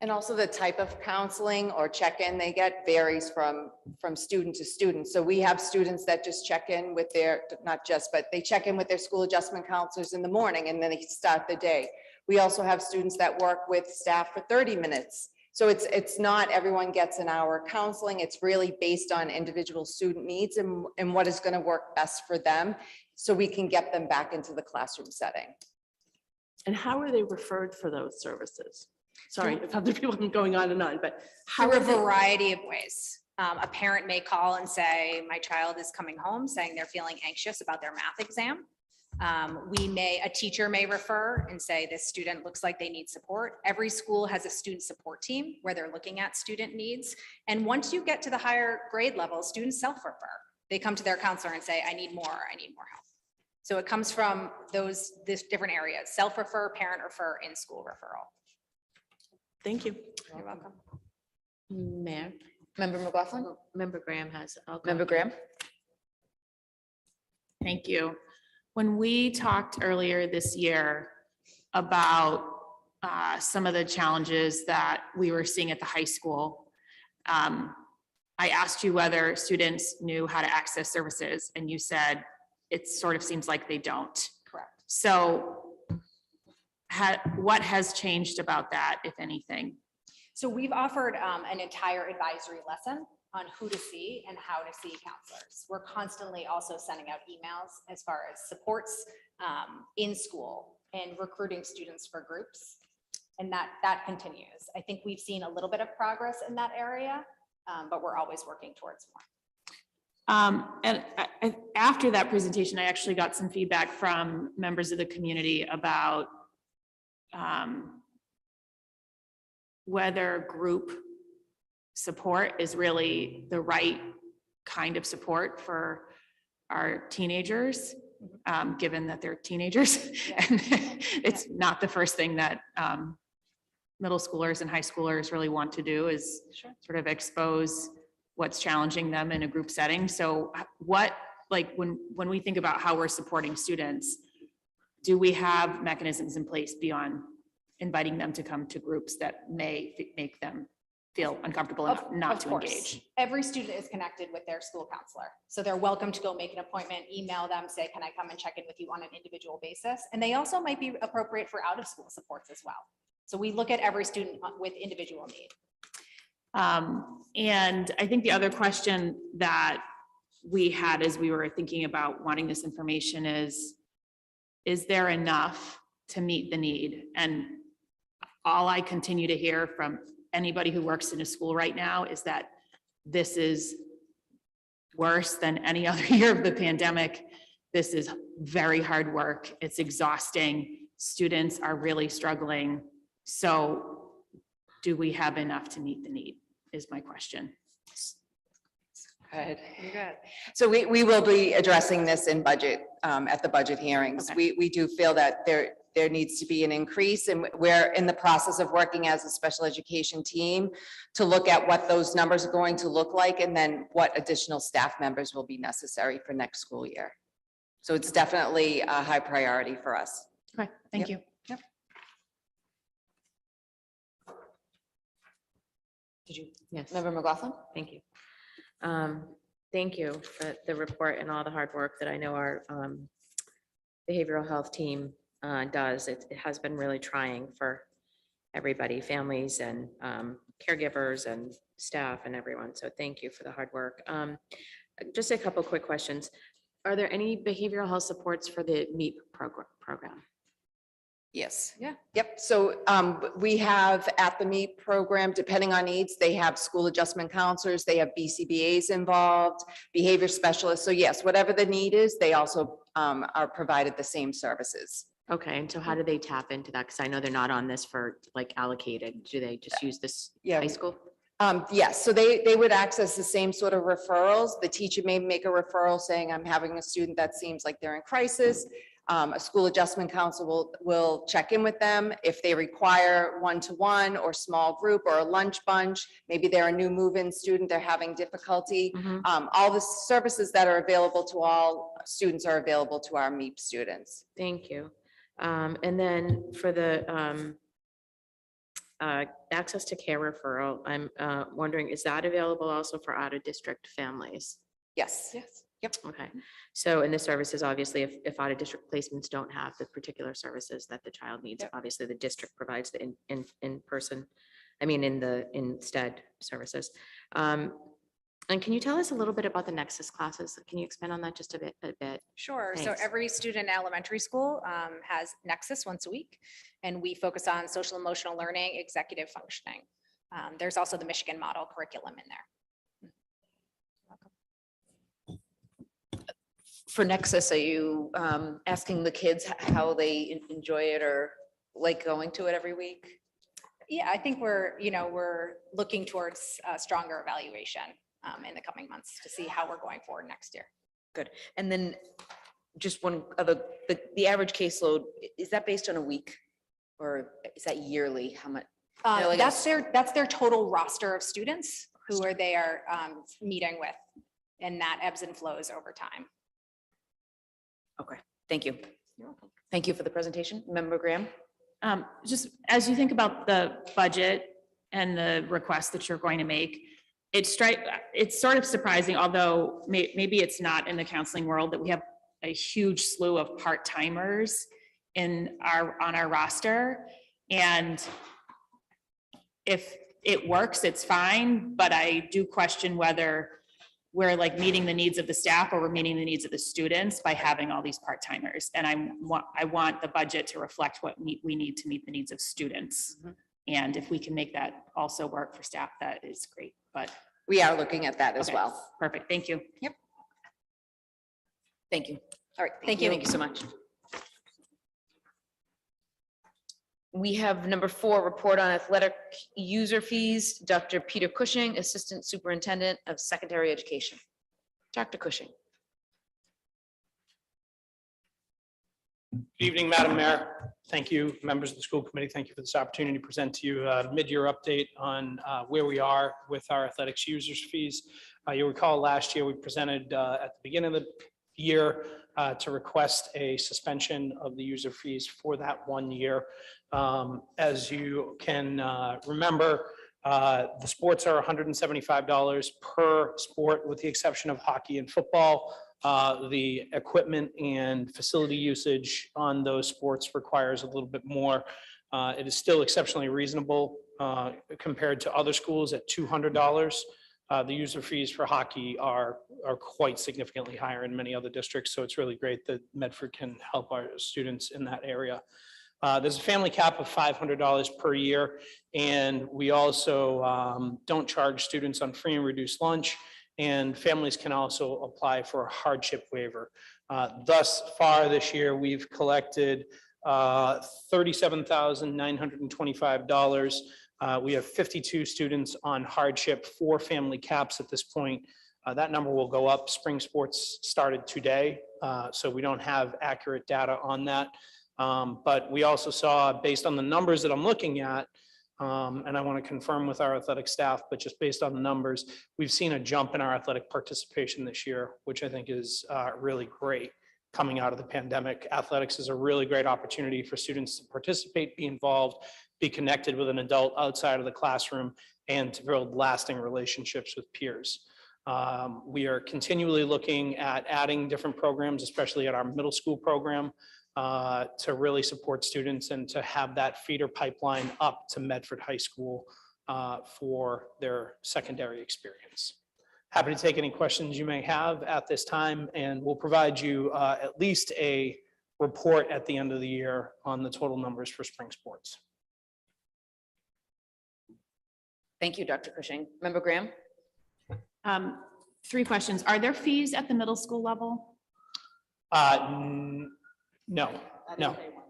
And also the type of counseling or check-in they get varies from student to student. So we have students that just check in with their, not just, but they check in with their school adjustment counselors in the morning and then they start the day. We also have students that work with staff for 30 minutes. So it's not everyone gets an hour counseling. It's really based on individual student needs and what is going to work best for them so we can get them back into the classroom setting. And how are they referred for those services? Sorry if other people are going on and on, but how Through are a they? variety of ways. A parent may call and say, my child is coming home saying they're feeling anxious about their math exam. A teacher may refer and say, this student looks like they need support. Every school has a student support team where they're looking at student needs. And once you get to the higher grade level, students self-refer. They come to their counselor and say, I need more help. So it comes from these different areas, self-refer, parent refer, in-school referral. Thank you. You're welcome. Mayor. Member McLaughlin, Member Graham has. I'll go. Member Graham. Thank you. When we talked earlier this year about some of the challenges that we were seeing at the high school, I asked you whether students knew how to access services, and you said it sort of seems like they don't. Correct. So what has changed about that, if anything? So we've offered an entire advisory lesson on who to see and how to see counselors. We're constantly also sending out emails as far as supports in school and recruiting students for groups. And that continues. I think we've seen a little bit of progress in that area, but we're always working towards more. And after that presentation, I actually got some feedback from members of the community about whether group support is really the right kind of support for our teenagers, given that they're teenagers. And it's not the first thing that middle schoolers and high schoolers really want to do is sort of expose what's challenging them in a group setting. So what, like when we think about how we're supporting students, do we have mechanisms in place beyond inviting them to come to groups that may make them feel uncomfortable enough not to engage? Every student is connected with their school counselor. So they're welcome to go make an appointment, email them, say, can I come and check in with you on an individual basis? And they also might be appropriate for out of school supports as well. So we look at every student with individual need. And I think the other question that we had as we were thinking about wanting this information is there enough to meet the need? And all I continue to hear from anybody who works in a school right now is that this is worse than any other year of the pandemic. This is very hard work. It's exhausting. Students are really struggling. So do we have enough to meet the need is my question. Good. You're good. So we will be addressing this in budget, at the budget hearings. Okay. We do feel that there needs to be an increase, and we're in the process of working as a special education team to look at what those numbers are going to look like and then what additional staff members will be necessary for next school year. So it's definitely a high priority for us. Okay, thank you. Did you, Yes. Member McLaughlin? Thank you. Thank you for the report and all the hard work that I know our behavioral health team does. It has been really trying for everybody, families and caregivers and staff and everyone. So thank you for the hard work. Just a couple quick questions. Are there any behavioral health supports for the MEEP program? Yes. Yeah. Yep. So we have at the MEEP program, depending on needs, they have school adjustment counselors, they have BCBAs involved, behavior specialists. So yes, whatever the need is, they also are provided the same services. Okay, and so how do they tap into that? Because I know they're not on this for like allocated. Do they just use this Yeah. high school? Yes, so they would access the same sort of referrals. The teacher may make a referral saying, I'm having a student that seems like they're in crisis. A school adjustment council will check in with them. If they require one-to-one or small group or a lunch bunch, maybe they're a new move-in student, they're having difficulty. All the services that are available to all students are available to our MEEP students. Thank you. And then for the access to care referral, I'm wondering, is that available also for out-of-district families? Yes. Yes. Yep. Okay, so in the services, obviously, if out-of-district placements don't have the particular services that the child needs, Yep. obviously the district provides the in-person, in the instead services. And can you tell us a little bit about the Nexus classes? Can you expand on that just a bit? Sure. So Thanks. every student in elementary school has Nexus once a week, and we focus on social emotional learning, executive functioning. There's also the Michigan model curriculum in there. For Nexus, are you asking the kids how they enjoy it or like going to it every week? Yeah, I think we're looking towards stronger evaluation in the coming months to see how we're going forward next year. Good. And then just one other, the average caseload, is that based on a week? Or is that yearly? How much? Yeah, like That's their total roster of students who are they are meeting with. And that ebbs and flows over time. Okay, thank you. Thank you for the presentation. Member Graham? Just as you think about the budget and the request that you're going to make, it's sort of surprising, although maybe it's not in the counseling world, that we have a huge slew of part-timers on our roster. And if it works, it's fine, but I do question whether we're like meeting the needs of the staff or we're meeting the needs of the students by having all these part-timers. And I want the budget to reflect what we need to meet the needs of students. And if we can make that also work for staff, that is great, but. We are looking at that as Okay, well. Perfect, thank you. Yep. Thank you. All right, thank you. Thank you so much. We have number 4, report on athletic user fees. Dr. Peter Cushing, Assistant Superintendent of Secondary Education. Dr. Cushing. Good evening, Madam Mayor. Thank you, members of the school committee. Thank you for this opportunity to present to you a mid-year update on where we are with our athletics users fees. You'll recall last year we presented at the beginning of the year to request a suspension of the user fees for that 1 year. As you can remember, the sports are $175 per sport, with the exception of hockey and football. The equipment and facility usage on those sports requires a little bit more. It is still exceptionally reasonable compared to other schools at $200. The user fees for hockey are quite significantly higher in many other districts, so it's really great that Medford can help our students in that area. There's a family cap of $500 per year, and we also don't charge students on free and reduced lunch, and families can also apply for a hardship waiver. Thus far this year, we've collected $37,925. We have 52 students on hardship, 4 family caps at this point. That number will go up. Spring sports started today, so we don't have accurate data on that. But we also saw, based on the numbers that I'm looking at, and I want to confirm with our athletic staff, but just based on the numbers, we've seen a jump in our athletic participation this year, which I think is really great coming out of the pandemic. Athletics is a really great opportunity for students to participate, be involved, be connected with an adult outside of the classroom, and to build lasting relationships with peers. We are continually looking at adding different programs, especially at our middle school program, to really support students and to have that feeder pipeline up to Medford High School for their secondary experience. Happy to take any questions you may have at this time, and we'll provide you at least a report at the end of the year on the total numbers for spring sports. Thank you, Dr. Cushing. Member Graham? 3 questions. Are there fees at the middle school level? No,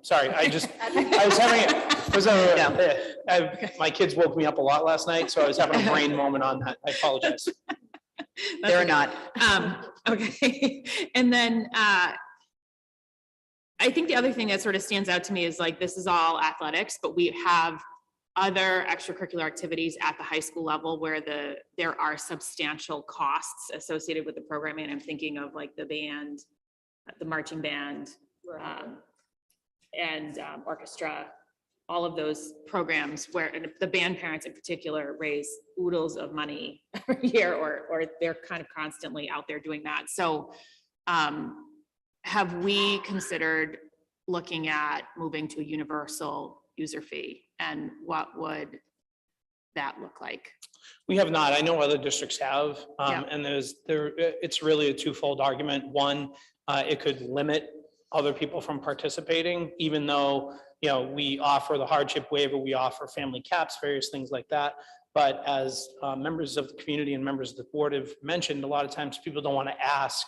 sorry. I was having my kids woke me up a lot last night, so I was having a brain moment on that. I apologize. There are not. Okay. And then I think the other thing that sort of stands out to me is like, this is all athletics, but we have other extracurricular activities at the high school level where there are substantial costs associated with the programming. I'm thinking of like the band, the marching band, and orchestra, all of those programs where the band parents in particular raise oodles of money every year, or they're kind of constantly out there doing that. So have we considered looking at moving to a universal user fee, and what would that look like? We have not. I know other districts have, and it's really a twofold argument. One, it could limit other people from participating, even though, you know, we offer the hardship waiver, we offer family caps, various things like that. But as members of the community and members of the board have mentioned, a lot of times people don't want to ask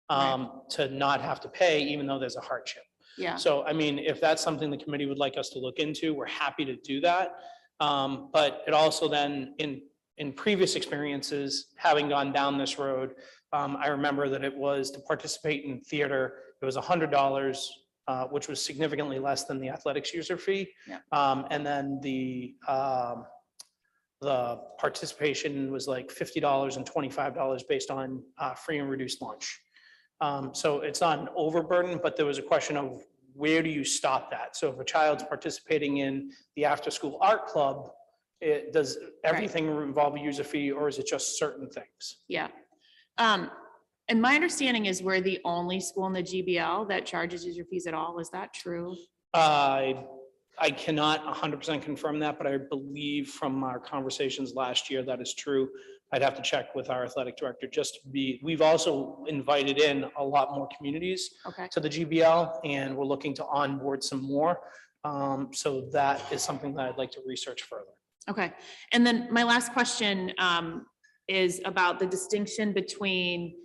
to not have to pay, even though there's a hardship. Yeah. So, I mean, if that's something the committee would like us to look into, we're happy to do that. But it also then, in previous experiences, having gone down this road, I remember that it was to participate in theater, it was $100 which was significantly less than the athletics user fee. Yeah. And then the participation was like $50 and $25 based on free and reduced lunch. So it's not an overburden, but there was a question of where do you stop that? So if a child's participating in the after-school art club, does everything involve a user fee, or is it just certain things? Yeah. And my understanding is we're the only school in the GBL that charges user fees at all. Is that true? I cannot 100% confirm that, but I believe from our conversations last year, that is true. I'd have to check with our athletic director just to be, we've also invited in a lot more communities Okay. to the GBL, and we're looking to onboard some more. So that is something that I'd like to research further. Okay. And then my last question is about the distinction between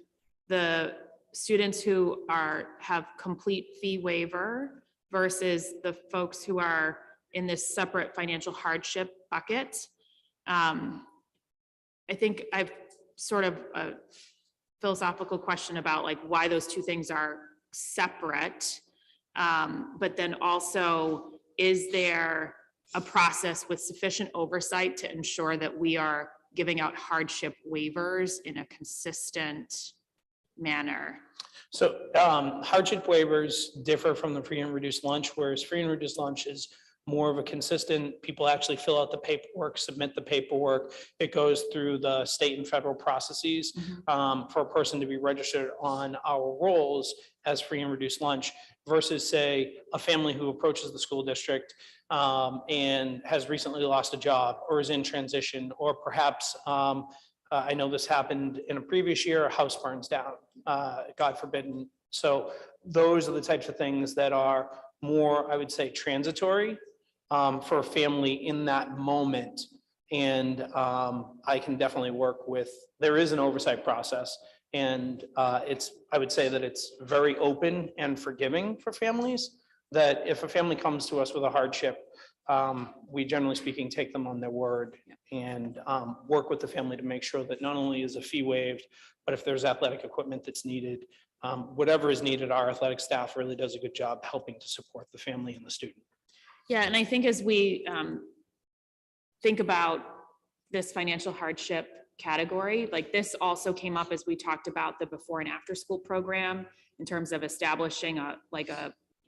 the students who have complete fee waiver versus the folks who are in this separate financial hardship bucket. I think I've sort of a philosophical question about like why those two things are separate. But then also, is there a process with sufficient oversight to ensure that we are giving out hardship waivers in a consistent manner? So hardship waivers differ from the free and reduced lunch, whereas free and reduced lunch is more of a consistent, people actually fill out the paperwork, submit the paperwork. It goes through the state and federal processes for a person to be registered on our rolls as free and reduced lunch versus say a family who approaches the school district and has recently lost a job or is in transition, or perhaps I know this happened in a previous year, a house burns down, God forbid. And so those are the types of things that are more, I would say, transitory for a family in that moment. And I can definitely work with, there is an oversight process, and I would say that it's very open and forgiving for families, that if a family comes to us with a hardship, we generally speaking take them on their word and work with the family to make sure that not only is a fee waived, but if there's athletic equipment that's needed, whatever is needed, our athletic staff really does a good job helping to support the family and the student. Yeah, and I think as we think about this financial hardship category, like this also came up as we talked about the before and after school program in terms of establishing a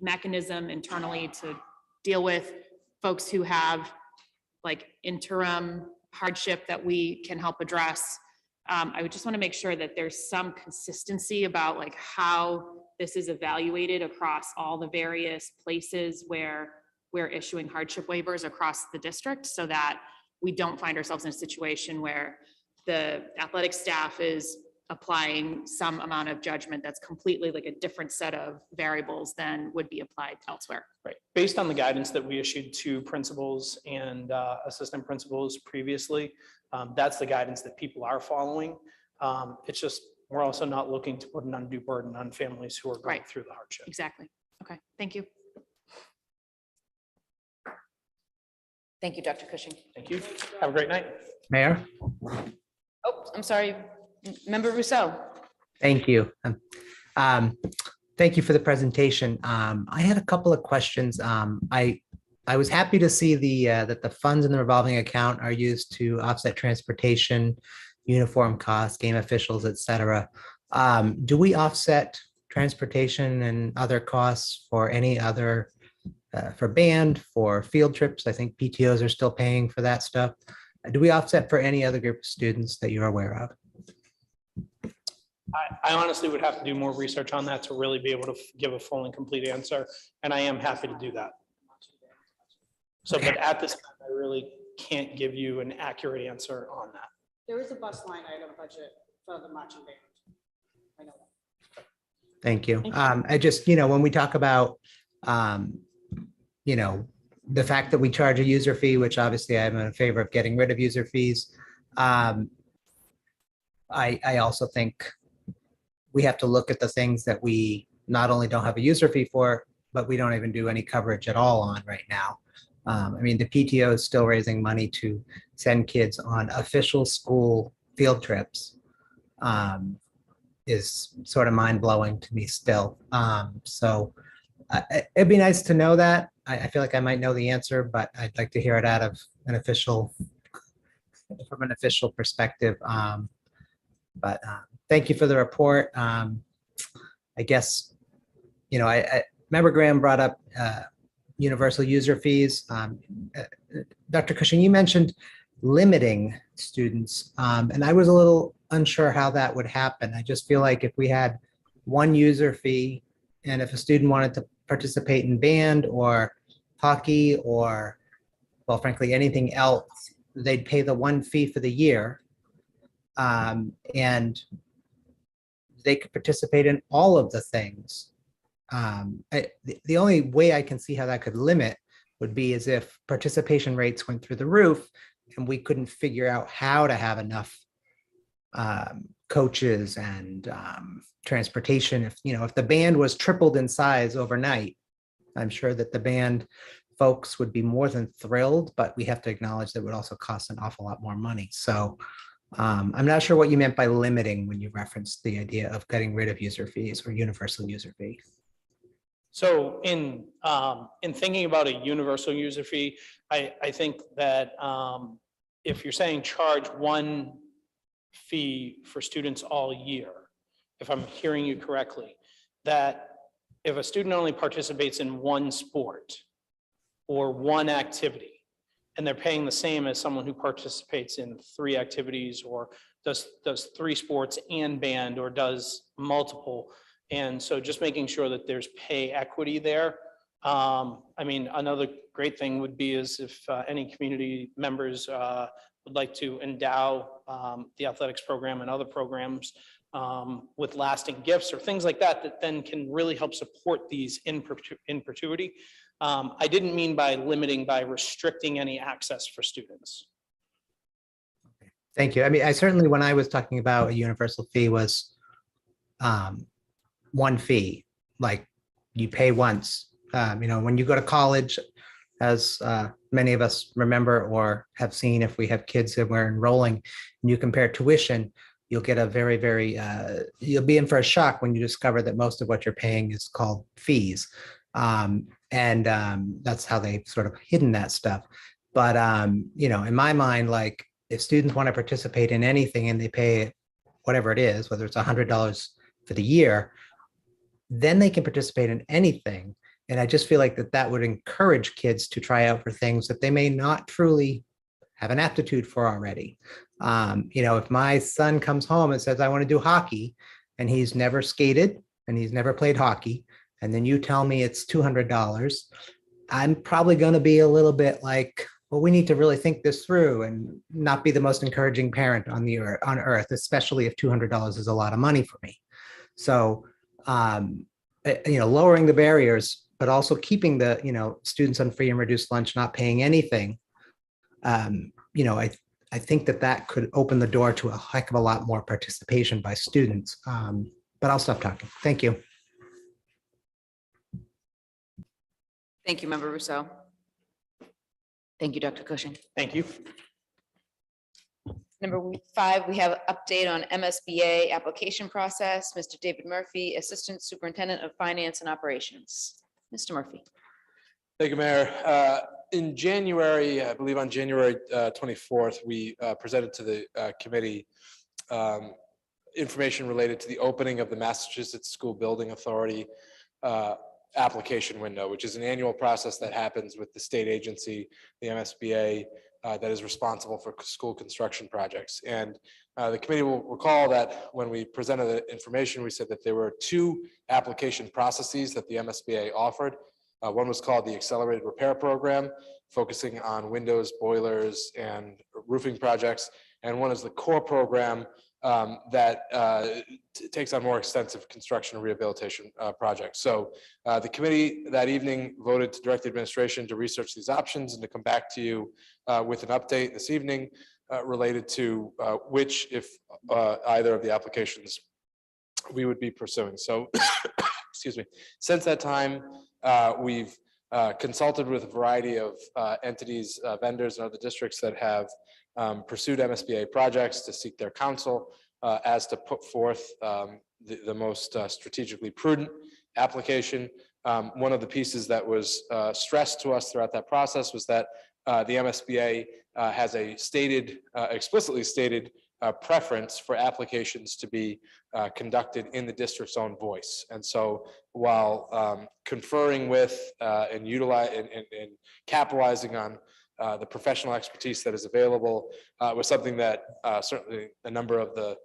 mechanism internally to deal with folks who have like interim hardship that we can help address. I would just want to make sure that there's some consistency about like how this is evaluated across all the various places where we're issuing hardship waivers across the district, so that we don't find ourselves in a situation where the athletic staff is applying some amount of judgment that's completely like a different set of variables than would be applied elsewhere. Right. Based on the guidance that we issued to principals and assistant principals previously, that's the guidance that people are following. It's just, we're also not looking to put an undue burden on families who are going through the hardship. Exactly. Okay, thank you. Thank you, Dr. Cushing. Thank you. Have a great night. Mayor? Oh, I'm sorry, Member Rousseau. Thank you. Thank you for the presentation. I had a couple of questions. I was happy to see that the funds in the revolving account are used to offset transportation, uniform costs, game officials, et cetera. Do we offset transportation and other costs for any other, for band, for field trips? I think PTOs are still paying for that stuff. Do we offset for any other group of students that you're aware of? I honestly would have to do more research on that to really be able to give a full and complete answer, and I am happy to do that. So, Okay. but at this time, I really can't give you an accurate answer on that. There is a bus line item budget for the marching band. I know that. Thank you. I just, when we talk about, the fact that we charge a user fee, which obviously I'm in favor of getting rid of user fees. I also think we have to look at the things that we not only don't have a user fee for, but we don't even do any coverage at all on right now. The PTO is still raising money to send kids on official school field trips. Is sort of mind blowing to me still. So It'd be nice to know that. I feel like I might know the answer, but I'd like to hear it out of from an official perspective. But thank you for the report. I guess, I remember Graham brought up universal user fees. Dr. Cushing, you mentioned limiting students, and I was a little unsure how that would happen. I just feel like if we had one user fee, and if a student wanted to participate in band or hockey or, well, frankly, anything else, they'd pay the one fee for the year. And they could participate in all of the things. The only way I can see how that could limit would be as if participation rates went through the roof and we couldn't figure out how to have enough coaches and transportation. If the band was tripled in size overnight, I'm sure that the band folks would be more than thrilled, but we have to acknowledge that would also cost an awful lot more money. So I'm not sure what you meant by limiting when you referenced the idea of getting rid of user fees or universal user fee. So in thinking about a universal user fee, I think that if you're saying charge one fee for students all year, if I'm hearing you correctly, that if a student only participates in one sport or one activity, and they're paying the same as someone who participates in 3 activities or does 3 sports and band or does multiple. And so just making sure that there's pay equity there. I mean, another great thing would be is if any community members would like to endow the athletics program and other programs with lasting gifts or things like that, that then can really help support these in perpetuity. I didn't mean by limiting, by restricting any access for students. Thank you. I mean, I certainly, when I was talking about a universal fee, was one fee, like you pay once. When you go to college, as many of us remember or have seen, if we have kids that we're enrolling, and you compare tuition, you'll get a very, you'll be in for a shock when you discover that most of what you're paying is called fees. That's how they sort of hidden that stuff. But, in my mind, like if students want to participate in anything and they pay whatever it is, whether it's $100 for the year, then they can participate in anything. And I just feel like that would encourage kids to try out for things that they may not truly have an aptitude for already. If my son comes home and says, I want to do hockey, and he's never skated and he's never played hockey, and then you tell me it's $200, I'm probably going to be a little bit like, well, we need to really think this through and not be the most encouraging parent on earth, especially if $200 is a lot of money for me. So, lowering the barriers, but also keeping the, students on free and reduced lunch, not paying anything. I think that could open the door to a heck of a lot more participation by students. But I'll stop talking. Thank you. Thank you, Member Rousseau. Thank you, Dr. Cushing. Thank you. Number 5, we have update on MSBA application process. Mr. David Murphy, Assistant Superintendent of Finance and Operations. Mr. Murphy. Thank you, Mayor. In January, I believe on January 24th, we presented to the committee information related to the opening of the Massachusetts School Building Authority application window, which is an annual process that happens with the state agency, the MSBA, that is responsible for school construction projects. And the committee will recall that when we presented the information, we said that there were 2 application processes that the MSBA offered. One was called the Accelerated Repair Program, focusing on windows, boilers, and roofing projects. And one is the Core Program that takes on more extensive construction and rehabilitation projects. So the committee that evening voted to direct the administration to research these options and to come back to you with an update this evening related to which, if either of the applications, we would be pursuing. So, excuse me, since that time, we've consulted with a variety of entities, vendors, and other districts that have pursued MSBA projects to seek their counsel as to put forth the most strategically prudent application One of the pieces that was stressed to us throughout that process was that the MSBA has a stated, explicitly stated preference for applications to be conducted in the district's own voice. And so while conferring with and utilizing and capitalizing on the professional expertise that is available was something that certainly a number of the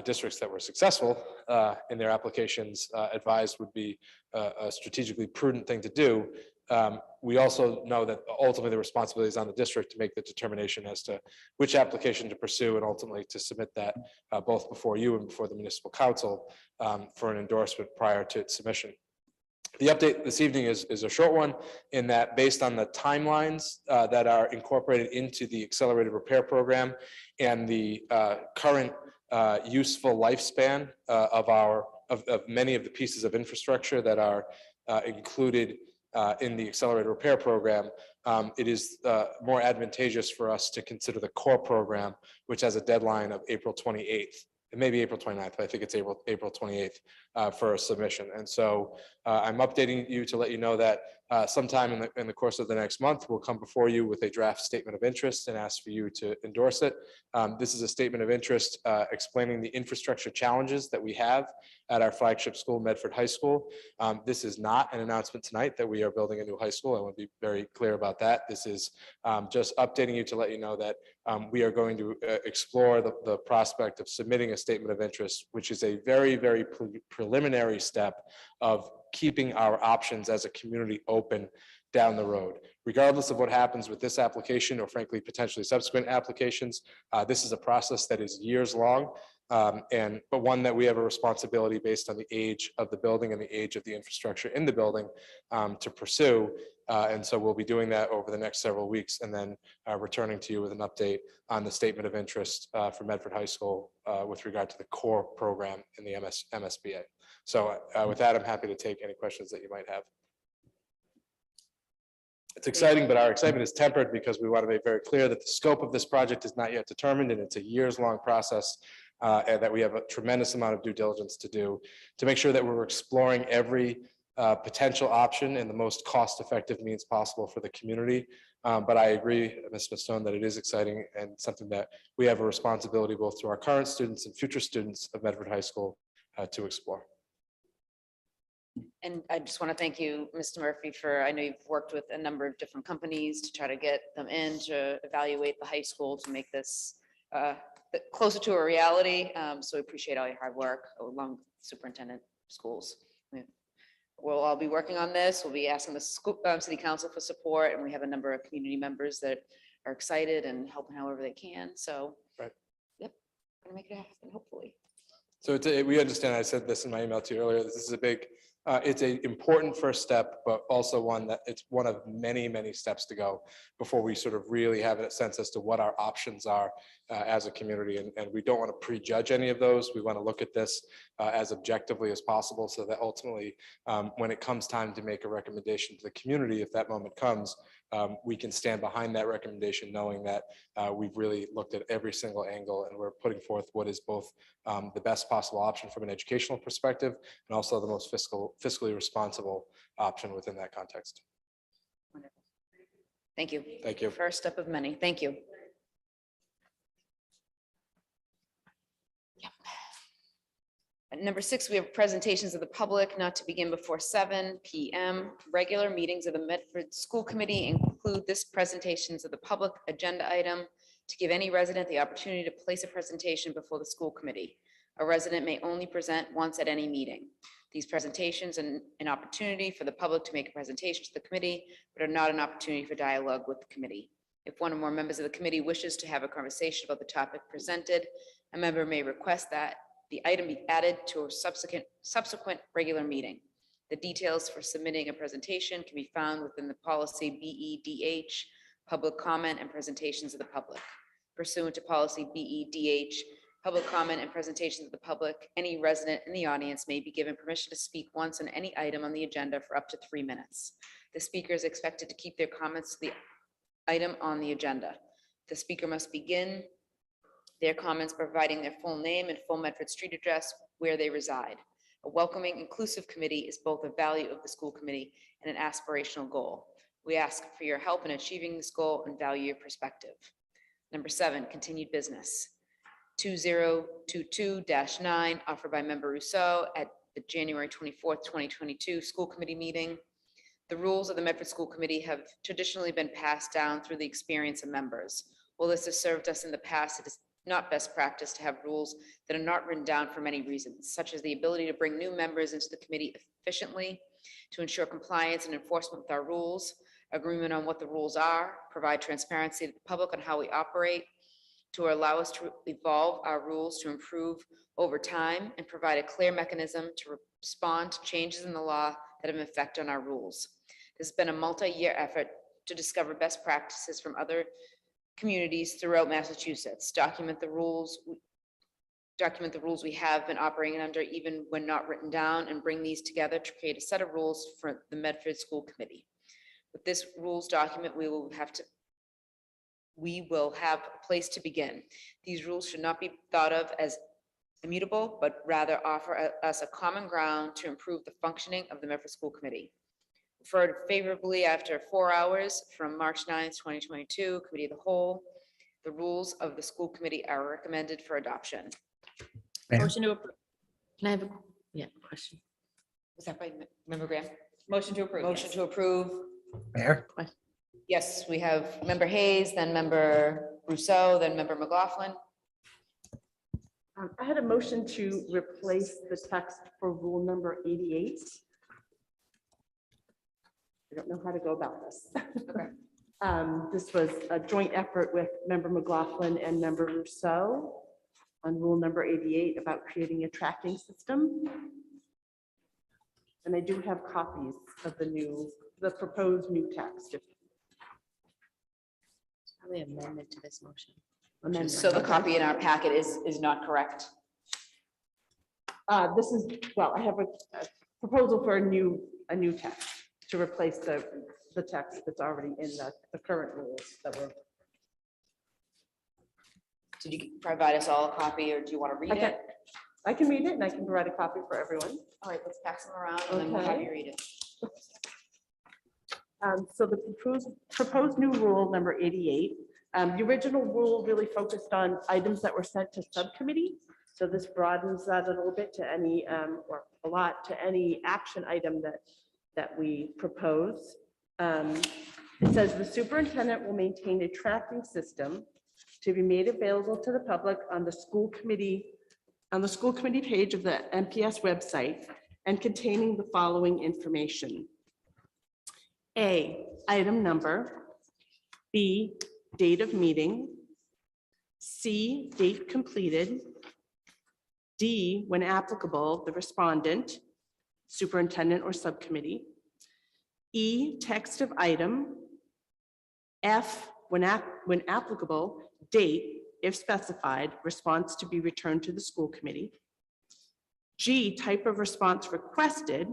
districts that were successful in their applications advised would be a strategically prudent thing to do. We also know that ultimately the responsibility is on the district to make the determination as to which application to pursue and ultimately to submit that both before you and before the municipal council for an endorsement prior to its submission. The update this evening is a short one in that based on the timelines that are incorporated into the accelerated repair program and the current useful lifespan of many of the pieces of infrastructure that are included in the accelerated repair program, it is more advantageous for us to consider the core program, which has a deadline of April 28th. It may be April 29th, but I think it's April 28th for a submission. And so I'm updating you to let you know that sometime in the course of the next month, we'll come before you with a draft statement of interest and ask for you to endorse it. This is a statement of interest explaining the infrastructure challenges that we have at our flagship school, Medford High School. This is not an announcement tonight that we are building a new high school. I want to be very clear about that. This is just updating you to let you know that we are going to explore the prospect of submitting a statement of interest, which is a very, very preliminary step of keeping our options as a community open down the road. Regardless of what happens with this application or frankly, potentially subsequent applications, this is a process that is years long, but one that we have a responsibility based on the age of the building and the age of the infrastructure in the building to pursue. And so we'll be doing that over the next several weeks and then returning to you with an update on the statement of interest for Medford High School with regard to the core program in the MSBA. So with that, I'm happy to take any questions that you might have. It's exciting, but our excitement is tempered because we want to make very clear that the scope of this project is not yet determined and it's a years-long process and that we have a tremendous amount of due diligence to do to make sure that we're exploring every potential option in the most cost-effective means possible for the community. But I agree, Ms. Smithstone, that it is exciting and something that we have a responsibility both to our current students and future students of Medford High School to explore. And I just want to thank you, Mr. Murphy, for, I know you've worked with a number of different companies to try to get them in to evaluate the high school to make this closer to a reality. So we appreciate all your hard work along with superintendent schools. We'll all be working on this. We'll be asking the school, city council for support, and we have a number of community members that are excited and helping however they can. So, right. Yep, gonna make it happen, hopefully. So we understand, I said this in my email to you earlier, this is a big, it's an important first step, but also one that it's one of many, many steps to go before we sort of really have a sense as to what our options are as a community. And we don't want to prejudge any of those. We want to look at this as objectively as possible so that ultimately when it comes time to make a recommendation to the community, if that moment comes, we can stand behind that recommendation knowing that we've really looked at every single angle and we're putting forth what is both the best possible option from an educational perspective and also the most fiscally responsible option within that context. Wonderful. Thank you. Thank you. First step of many. Thank you. Yep. At number 6, we have presentations of the public not to begin before 7 p.m. Regular meetings of the Medford School Committee include this presentations of the public agenda item to give any resident the opportunity to place a presentation before the school committee. A resident may only present once at any meeting. These presentations are an opportunity for the public to make a presentation to the committee, but are not an opportunity for dialogue with the committee. If one or more members of the committee wishes to have a conversation about the topic presented, a member may request that the item be added to a subsequent regular meeting. The details for submitting a presentation can be found within the policy BEDH, public comment and presentations of the public. Pursuant to policy BEDH, public comment and presentations of the public, any resident in the audience may be given permission to speak once on any item on the agenda for up to 3 minutes. The speaker is expected to keep their comments to the item on the agenda. The speaker must begin their comments providing their full name and full Medford street address where they reside. A welcoming, inclusive committee is both a value of the school committee and an aspirational goal. We ask for your help in achieving this goal and value your perspective. Number 7, continued business. 2022-9, offered by member Rousseau at the January 24th, 2022 school committee meeting. The rules of the Medford School Committee have traditionally been passed down through the experience of members. While this has served us in the past, it is not best practice to have rules that are not written down for many reasons, such as the ability to bring new members into the committee efficiently, to ensure compliance and enforcement with our rules, agreement on what the rules are, provide transparency to the public on how we operate, to allow us to evolve our rules to improve over time, and provide a clear mechanism to respond to changes in the law that have an effect on our rules. This has been a multi-year effort to discover best practices from other communities throughout Massachusetts, document the rules we have been operating under even when not written down, and bring these together to create a set of rules for the Medford School Committee. With this rules document, we will have a place to begin. These rules should not be thought of as immutable, but rather offer us a common ground to improve the functioning of the Medford School Committee. Referred favorably after 4 hours from March 9th, 2022, Committee of the Whole. The rules of the school committee are recommended for adoption. Mayor? Motion to approve. Can I have a question? Was that by member Graham? Motion to approve. Motion to approve. Mayor? Yes, we have member Hayes, then member Rousseau, then member McLaughlin. I had a motion to replace the text for rule number 88. I don't know how to go about this. Okay. This was a joint effort with member McLaughlin and member Rousseau on rule number 88 about creating a tracking system. And I do have copies of the proposed new text. Probably amendment to this motion. Amendment. So the copy in our packet is not correct. This is, well, I have a proposal for a new text to replace the text that's already in the current rules that were. Did you provide us all a copy, or do you want to read Okay. it? I can read it and I can provide a copy for everyone. All right, let's pass them around and then we'll have Okay. you read it. So the proposed new rule number 88, the original rule really focused on items that were sent to subcommittee. So this broadens that a little bit to any, or a lot to any action item that we propose. It says the superintendent will maintain a tracking system to be made available to the public on the school committee page of the MPS website, and containing the following information. A, item number. B, date of meeting. C, date completed. D, when applicable, the respondent, superintendent or subcommittee. E, text of item. F, when applicable, date, if specified, response to be returned to the school committee. G, type of response requested,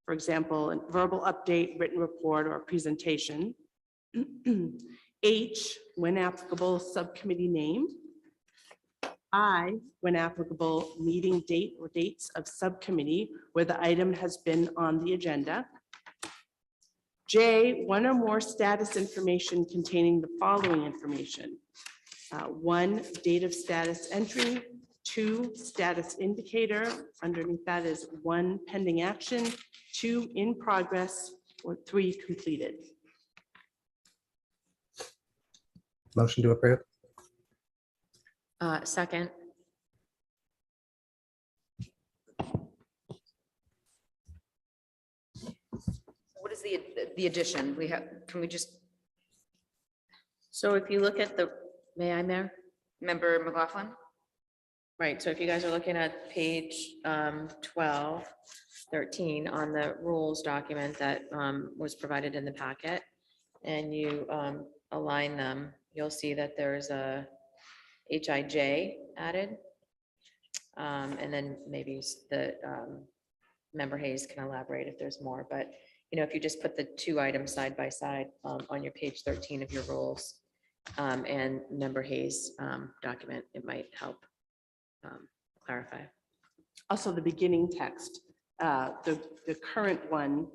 for example, a verbal update, written report, or presentation. H, when applicable, subcommittee name. I, when applicable, meeting date or dates of subcommittee where the item has been on the agenda. J, one or more status information containing the following information. 1, date of status entry. 2, status indicator. Underneath that is 1, pending action. 2, in progress, or 3, completed. Motion to approve? Second. What is the addition? Can we just, So if you look at may I, Mayor? member McLaughlin? Right, so if you guys are looking at page 12, 13 on the rules document that was provided in the packet, and you align them, you'll see that there's a HIJ added. And then maybe the member Hayes can elaborate if there's more, but if you just put the 2 items side by side on your page 13 of your rules and member Hayes document, it might help clarify. Also, the beginning text The current one,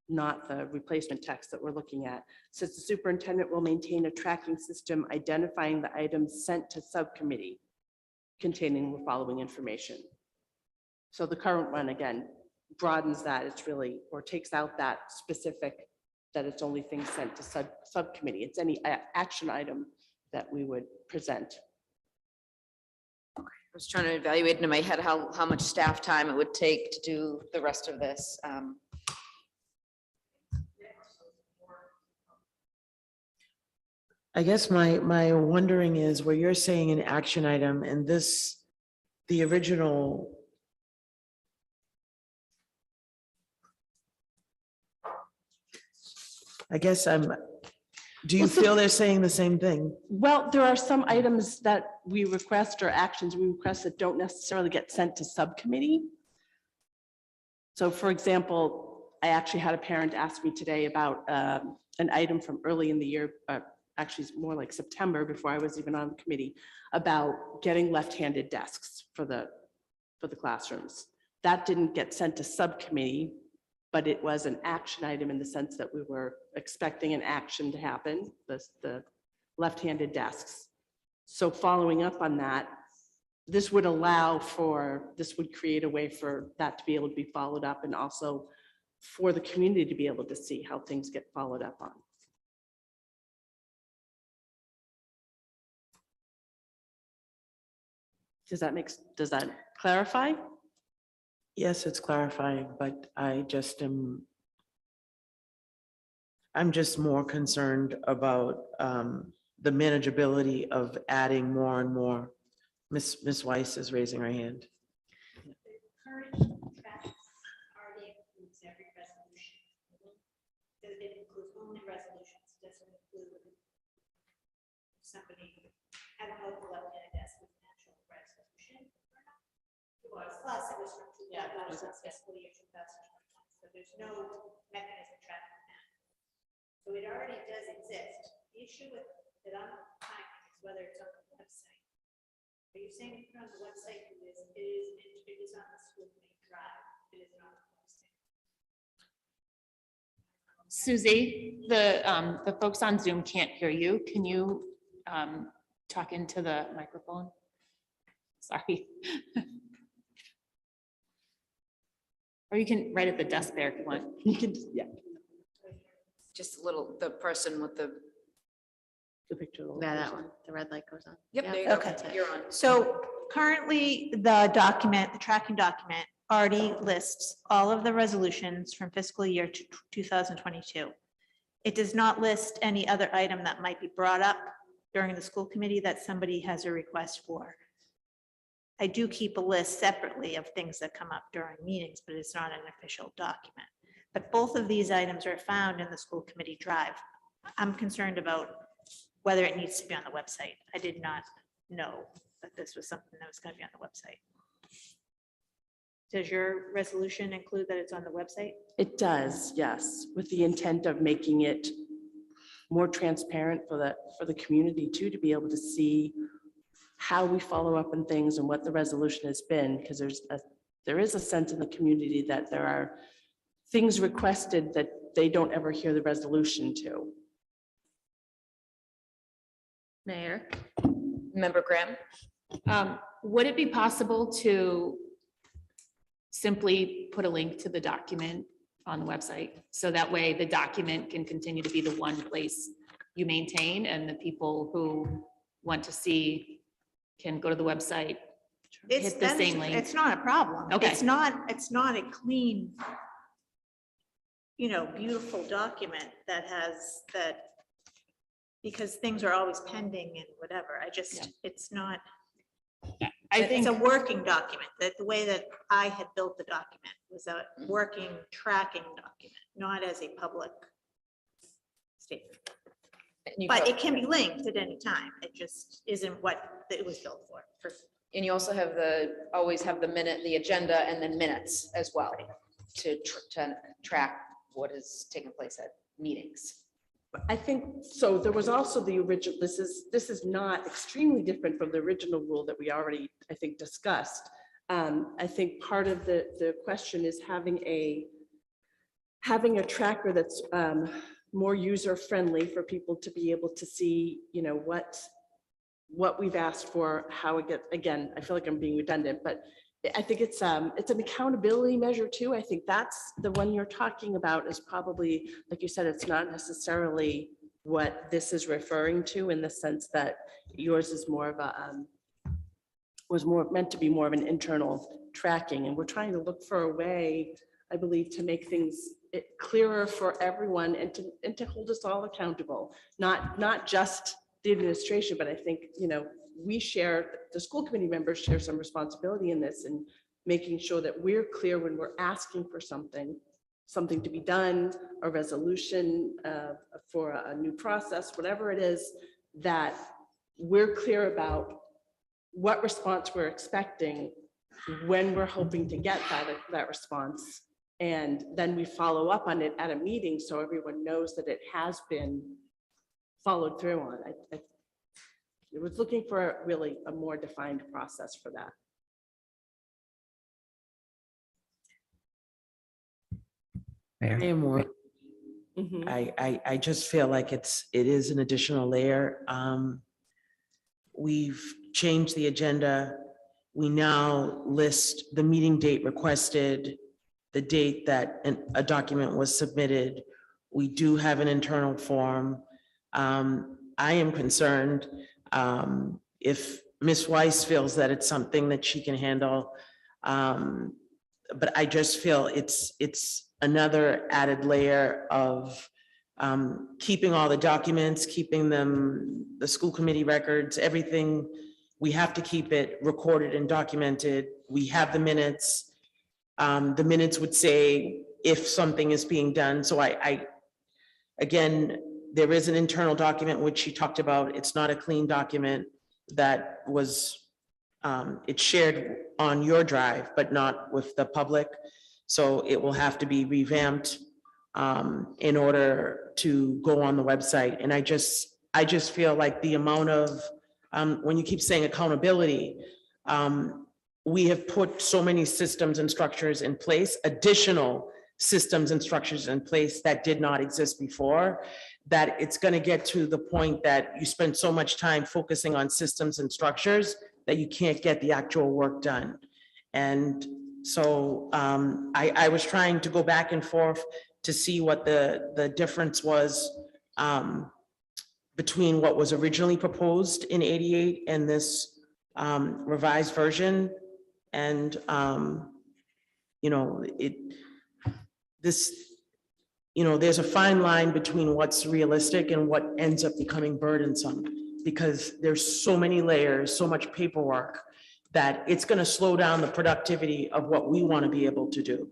not the replacement text that we're looking at, says the superintendent will maintain a tracking system identifying the items sent to subcommittee containing the following information. So the current one, again, broadens that. It's really, or takes out that specific, that it's only things sent to subcommittee. It's any action item that we would present. I was trying to evaluate in my head how much staff time it would take to do the rest of this. I guess my wondering is where you're saying an action item and this, the original. I guess do you feel they're saying the same thing? Well, there are some items that we request or actions we request that don't necessarily get sent to subcommittee. So for example, I actually had a parent ask me today about an item from early in the year, actually it's more like September before I was even on the committee, about getting left-handed desks for the classrooms. That didn't get sent to subcommittee, but it was an action item in the sense that we were expecting an action to happen, the left-handed desks. So following up on that, this would create a way for that to be able to be followed up and also for the community to be able to see how things get followed up on. Does that clarify? Yes, it's clarifying, but I'm just more concerned about the manageability of adding more and more. Ms. Weiss is raising her hand. Current practice already includes every resolution. It includes only resolutions, doesn't include somebody at a local level at a desk with an actual resolution. Plus it was from fiscal year 2020, so there's no mechanism tracking that. So it already does exist. The issue with that I'm finding is whether it's on the website. Are you saying it's on the website? It is on the school committee drive. It is not on the website. Susie, the folks on Zoom can't hear you. Can you talk into the microphone? Sorry. Or you can write at the desk there if you want. You can, yeah. Just a little, the person with the. The picture. Yeah, that one, the red light goes on. Yep. Yeah. There you go. Okay. You're on. So currently, the tracking document already lists all of the resolutions from fiscal year 2022. It does not list any other item that might be brought up during the school committee that somebody has a request for. I do keep a list separately of things that come up during meetings, but it's not an official document. But both of these items are found in the school committee drive. I'm concerned about whether it needs to be on the website. I did not know that this was something that was going to be on the website. Does your resolution include that it's on the website? It does, yes, with the intent of making it more transparent for the community too, to be able to see how we follow up on things and what the resolution has been, because there is a sense in the community that there are things requested that they don't ever hear the resolution to. Mayor, Member Graham? Would it be possible to simply put a link to the document on the website? So that way the document can continue to be the one place you maintain and the people who want to see can go to the website, hit the same link. It's not a problem. Okay. It's not a clean, beautiful document that has that, because things are always pending and whatever. It's not. It's a working document. That the way that I had built the document was a working tracking document, not as a public statement. But it can be linked at any time. It just isn't what it was built for. And you also have always have the agenda and then minutes as well to track what is taking place at meetings. I think, so there was also the original, this is not extremely different from the original rule that we already, I think, discussed. I think part of the question is having a tracker that's more user-friendly for people to be able to see, what we've asked for, how it gets, again, I feel like I'm being redundant, but I think it's an accountability measure too. I think that's the one you're talking about is probably, like you said, it's not necessarily what this is referring to in the sense that yours is more of a, was more meant to be more of an internal tracking. And we're trying to look for a way, I believe, to make things clearer for everyone and to hold us all accountable, not just the administration, but I think, we share, the school committee members share some responsibility in this and making sure that we're clear when we're asking for something to be done, a resolution for a new process, whatever it is, that we're clear about what response we're expecting, when we're hoping to get that response. And then we follow up on it at a meeting so everyone knows that it has been followed through on. I was looking for really a more defined process for that. Mayor. More. Mhm. I just feel like it is an additional layer. We've changed the agenda. We now list the meeting date requested, the date that a document was submitted. We do have an internal form. I am concerned if Ms. Weiss feels that it's something that she can handle. But I just feel it's another added layer of keeping all the documents, keeping them, the school committee records, everything. We have to keep it recorded and documented. We have the minutes. The minutes would say if something is being done. So again, there is an internal document which she talked about. It's not a clean document that was, it's shared on your drive, but not with the public. So it will have to be revamped in order to go on the website. And I just feel like the amount of, when you keep saying accountability, we have put so many systems and structures in place, additional systems and structures in place that did not exist before, that it's going to get to the point that you spend so much time focusing on systems and structures that you can't get the actual work done. And so I was trying to go back and forth to see what the difference was between what was originally proposed in 88 and this revised version. And, there's a fine line between what's realistic and what ends up becoming burdensome, because there's so many layers, so much paperwork, that it's going to slow down the productivity of what we want to be able to do.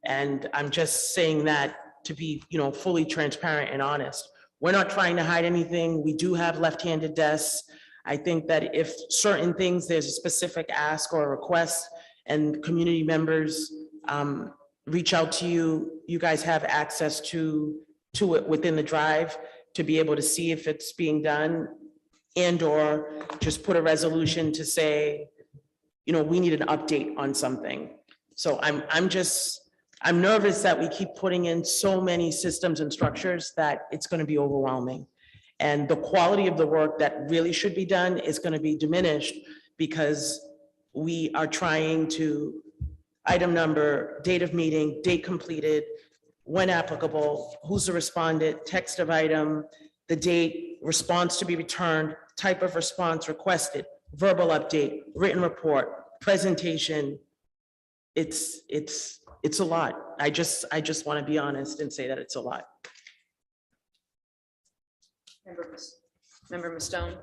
And I'm just saying that to be, fully transparent and honest. We're not trying to hide anything. We do have left-handed desks. I think that if certain things, there's a specific ask or a request and community members reach out to you, you guys have access to it within the drive to be able to see if it's being done, and or just put a resolution to say, we need an update on something. So I'm nervous that we keep putting in so many systems and structures that it's going to be overwhelming. And the quality of the work that really should be done is going to be diminished because we are trying to item number, date of meeting, date completed, when applicable, who's the respondent, text of item, the date, response to be returned, type of response requested, verbal update, written report, presentation. It's a lot. I just want to be honest and say that it's a lot. Member Ms. Stone.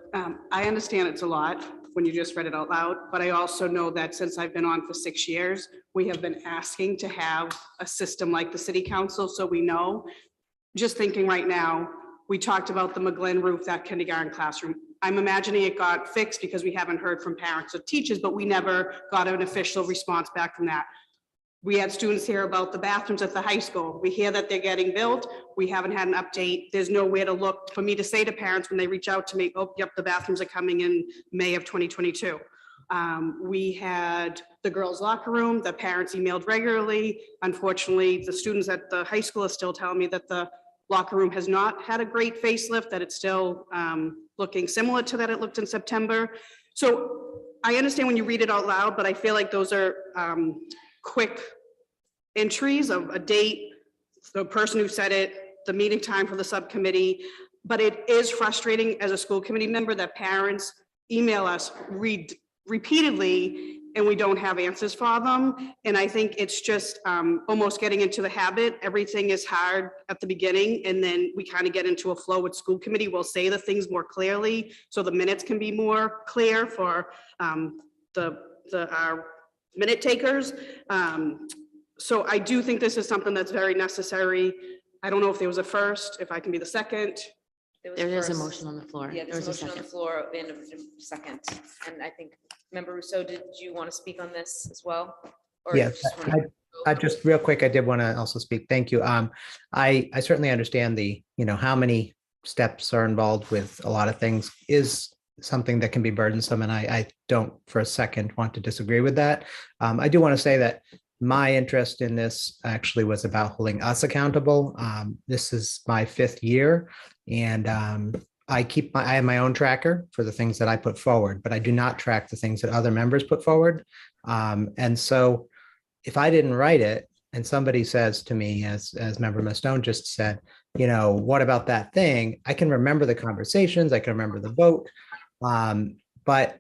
I understand it's a lot when you just read it out loud, but I also know that since I've been on for 6 years, we have been asking to have a system like the city council, so we know. Just thinking right now, we talked about the McGlynn roof, that kindergarten classroom. I'm imagining it got fixed because we haven't heard from parents or teachers, but we never got an official response back from that. We had students hear about the bathrooms at the high school. We hear that they're getting built. We haven't had an update. There's nowhere to look for me to say to parents when they reach out to me, oh, yep, the bathrooms are coming in May of 2022. We had the girls' locker room, the parents emailed regularly. Unfortunately, the students at the high school are still telling me that the locker room has not had a great facelift, that it's still looking similar to that it looked in September. So I understand when you read it out loud, but I feel like those are quick entries of a date, the person who said it, the meeting time for the subcommittee. But it is frustrating as a school committee member that parents email us repeatedly and we don't have answers for them. And I think it's just almost getting into the habit. Everything is hard at the beginning, and then we kind of get into a flow with school committee. We'll say the things more clearly so the minutes can be more clear for our minute takers. So I do think this is something that's very necessary. I don't know if there was a first, if I can be the second. There is a motion on the floor. Yeah, There there's a was a motion on the second. floor and a second. And I think, Member Rousseau, did you want to speak on this as well? Or you Yes, just wanna- I just real quick, I did want to also speak. Thank you. I certainly understand the, how many steps are involved with a lot of things is something that can be burdensome. And I don't for a second want to disagree with that. I do want to say that my interest in this actually was about holding us accountable. This is my 5th year, and I have my own tracker for the things that I put forward, but I do not track the things that other members put forward. And so if I didn't write it and somebody says to me, as Member Mastone just said, what about that thing? I can remember the conversations, I can remember the vote, but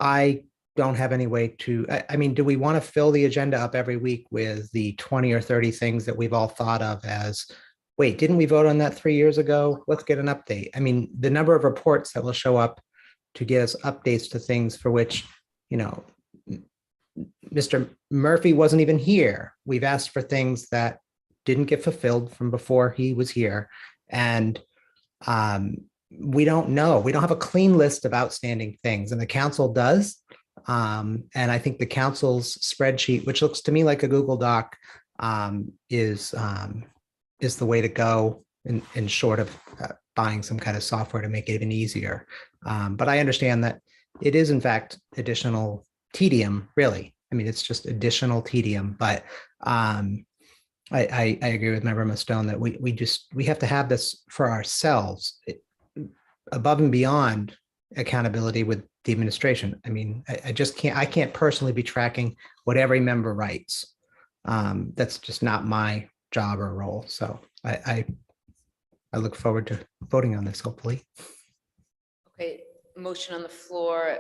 I don't have any way to, I mean, do we want to fill the agenda up every week with the 20 or 30 things that we've all thought of as, wait, didn't we vote on that 3 years ago? Let's get an update. I mean, the number of reports that will show up to get us updates to things for which, Mr. Murphy wasn't even here. We've asked for things that didn't get fulfilled from before he was here. And we don't know. We don't have a clean list of outstanding things, and the council does. And I think the council's spreadsheet, which looks to me like a Google Doc, is the way to go in short of buying some kind of software to make it even easier. But I understand that it is in fact additional tedium, really. I mean, it's just additional tedium, but I agree with Member Mastone that we have to have this for ourselves, above and beyond accountability with the administration. I mean, I can't personally be tracking what every member writes. That's just not my job or role. So I look forward to voting on this, hopefully. Okay, motion on the floor.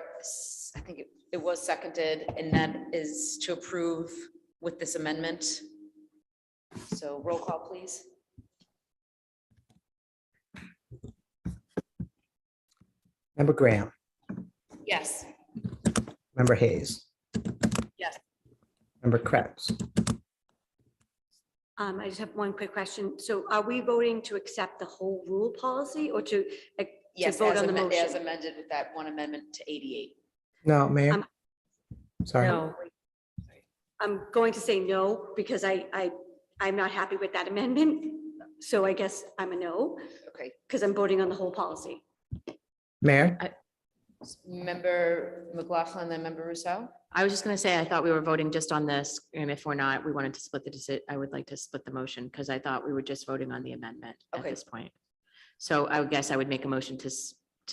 I think it was seconded, and that is to approve with this amendment. So roll call, please. Member Graham, Yes. Member Hayes, Yes. Member Krebs. I just have one quick question. So are we voting to accept the whole rule policy or to Yes, vote as on the as motion? amended with that one amendment to 88. No, Mayor. Um, Sorry. No, I'm going to say no because I'm not happy with that amendment. So I guess I'm a no Okay, because I'm voting on the whole policy. Mayor. Member McLaughlin, then Member Rousseau. I was just going to say, I thought we were voting just on this, and if we're not, we wanted to split I would like to split the motion, because I thought we were just voting on the amendment at Okay. this point. So I would guess I would make a motion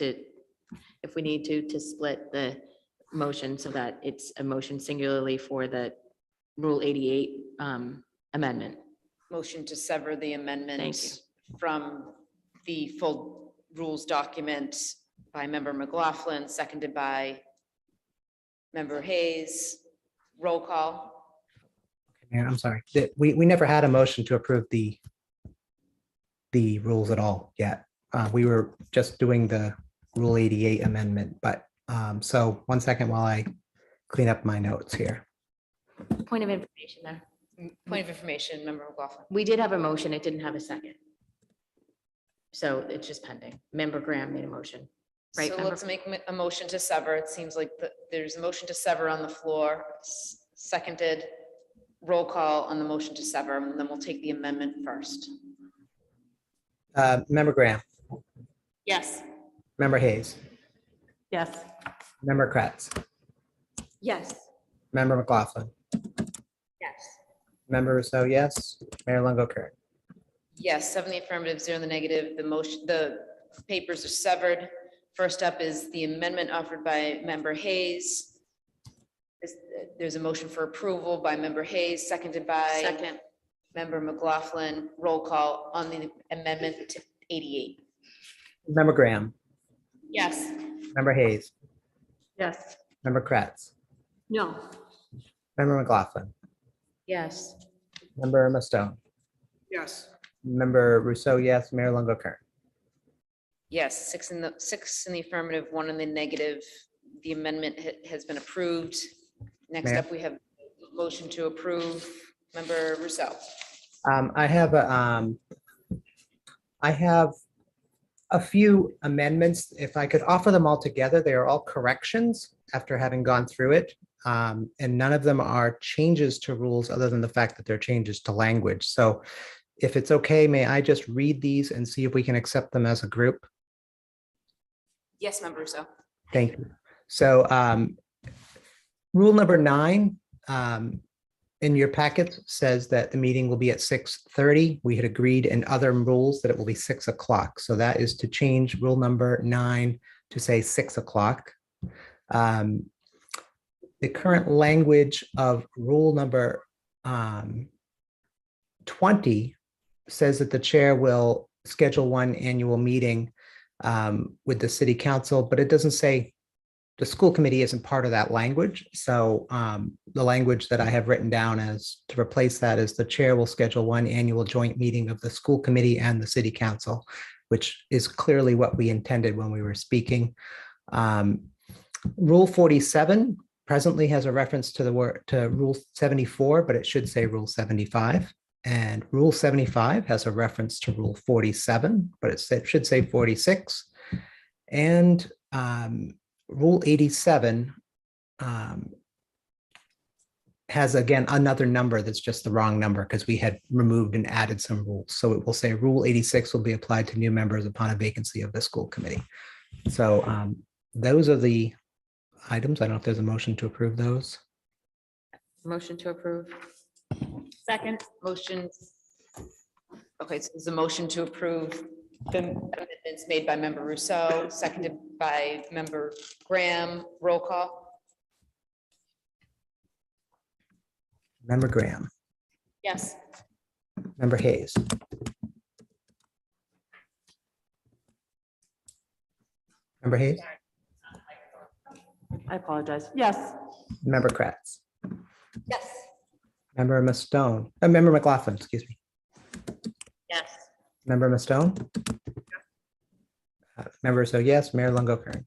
if we need to split the motion so that it's a motion singularly for the Rule 88 amendment. Motion to sever the amendment Thank you. from the full rules document by Member McLaughlin, seconded by Member Hayes. Roll call. Mayor, I'm sorry. We never had a motion to approve the rules at all yet. We were just doing the Rule 88 amendment, but so 1 second while I clean up my notes here. Point of information there. Point of information, Member McLaughlin. We did have a motion. It didn't have a second. So it's just pending. Member Graham made a motion. Right, So member? let's make a motion to sever. It seems like there's a motion to sever on the floor, seconded. Roll call on the motion to sever, and then we'll take the amendment first. Member Graham, Yes. Member Hayes, Yes. Member Kratz, Yes. Member McLaughlin, Yes. Member Rousseau, yes. Mayor Longo Kern. Yes, 7 in the affirmative, 0 in the negative. The motion, the papers are severed. First up is the amendment offered by Member Hayes. There's a motion for approval by Member Hayes, seconded by. Second. Member McLaughlin. Roll call on the amendment to 88. Member Graham, Yes. Member Hayes, Yes. Member Kratz, No. Member McLaughlin, Yes. Member Mustone, Yes. Member Rousseau, yes. Mayor Longo Kern. Yes, 6 in the affirmative, 1 in the negative. The amendment has been approved. Next Mayor? up, we have motion to approve. Member Rousseau. I have a few amendments. If I could offer them all together, they are all corrections after having gone through it. And none of them are changes to rules other than the fact that they're changes to language. So if it's okay, may I just read these and see if we can accept them as a group? Yes, Member Rousseau. Thank you. So rule number 9 in your packet says that the meeting will be at 6:30. We had agreed in other rules that it will be 6 o'clock. So that is to change rule number 9 to say 6 o'clock. The current language of rule number 20 says that the chair will schedule one annual meeting with the city council, but it doesn't say the school committee isn't part of that language. So the language that I have written down as to replace that is the chair will schedule one annual joint meeting of the school committee and the city council, which is clearly what we intended when we were speaking. Rule 47 presently has a reference to the word to Rule 74, but it should say Rule 75. And Rule 75 has a reference to Rule 47, but it should say 46. And Rule 87 has, again, another number that's just the wrong number because we had removed and added some rules. So it will say Rule 86 will be applied to new members upon a vacancy of the school committee. So those are the items. I don't know if there's a motion to approve those. Motion to approve. Second. Motion. Okay, so there's a motion to approve the amendments made by Member Rousseau, seconded by Member Graham. Roll call. Member Graham, Yes. Member Hayes, Member Hayes, I apologize. Yes. Member Kratz, Yes. Member Mustone, Member McLaughlin, excuse me. Yes. Member Mustone? Member so yes, Mayor Longo Kern.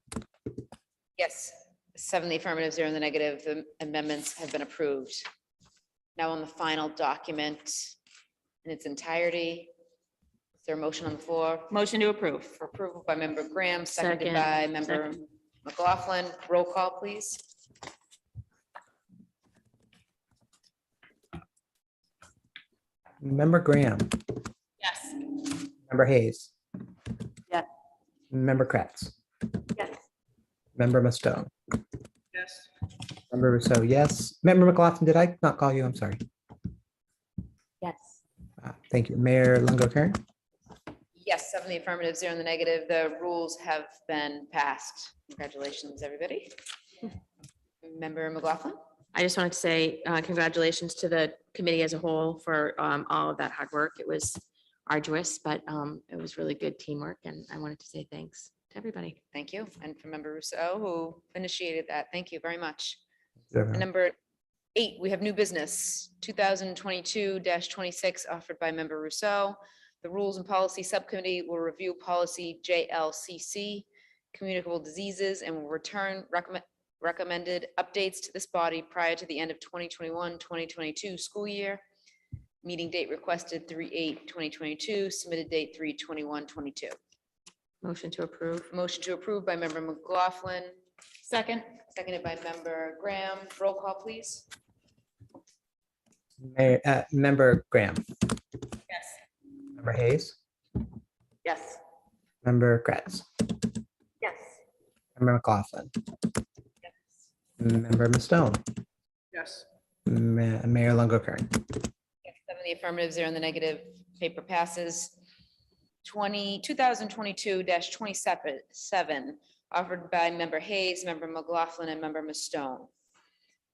Yes, 7 in the affirmative, 0 in the negative. The amendments have been approved. Now on the final document in its entirety. Is there a motion on the floor? Motion to approve. For approval by Member Graham, seconded Second. by Member McLaughlin. Roll call, please. Member Graham, Yes. Member Hayes. Yes. Member Kratz, Yes. Member Mustone, Yes. Member Rousseau, yes. Member McLaughlin, did I not call you? I'm sorry. Yes. Thank you. Mayor Longo Kern. Yes, 7 in the affirmative, 0 in the negative. The rules have been passed. Congratulations, everybody. Member McLaughlin? I just wanted to say congratulations to the committee as a whole for all of that hard work. It was arduous, but it was really good teamwork, and I wanted to say thanks to everybody. Thank you. And for Member Rousseau, who initiated that, thank you very much. Everyone. And number 8, we have new business, 2022-26, offered by Member Rousseau. The Rules and Policy Subcommittee will review policy JLCC, communicable diseases, and will return recommended updates to this body prior to the end of 2021-2022 school year. Meeting date requested 3/8/2022, submitted date 3/21/22. Motion to approve. Motion to approve by Member McLaughlin, Second. seconded by Member Graham. Roll call, please. Member Graham, Yes. Member Hayes, Yes. Member Kratz, Yes. Member McLaughlin, Member Mastone, Yes. Mayor Longo Kern. 7 in the affirmative, 0 in the negative. Paper passes. 2022-27, offered by Member Hayes, Member McLaughlin, and Member Mastone.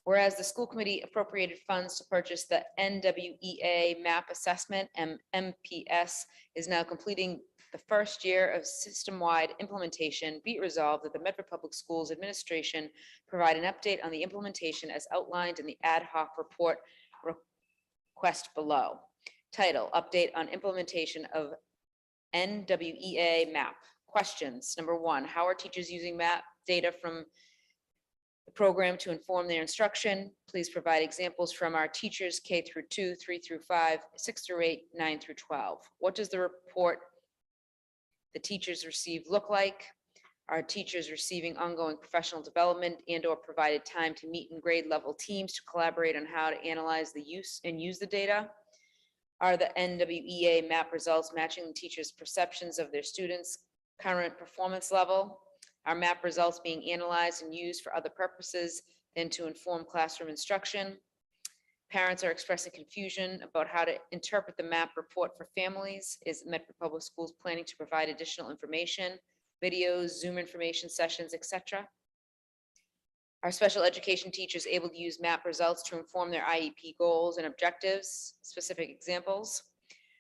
Whereas the school committee appropriated funds to purchase the NWEA map assessment, and MPS is now completing the first year of system-wide implementation, be it resolved that the Medford Public Schools Administration provide an update on the implementation as outlined in the ad hoc report request below. Title: Update on implementation of NWEA map. Questions. Number 1, how are teachers using map data from the program to inform their instruction? Please provide examples from our teachers K through 2, 3 through 5, 6 through 8, 9 through 12. What does the report the teachers receive look like? Are teachers receiving ongoing professional development and/or provided time to meet in grade level teams to collaborate on how to analyze the use and use the data? Are the NWEA map results matching the teachers' perceptions of their students' current performance level? Are map results being analyzed and used for other purposes than to inform classroom instruction? Parents are expressing confusion about how to interpret the map report for families. Is Medford Public Schools planning to provide additional information, videos, Zoom information sessions, etc.? Are special education teachers able to use map results to inform their IEP goals and objectives? Specific examples.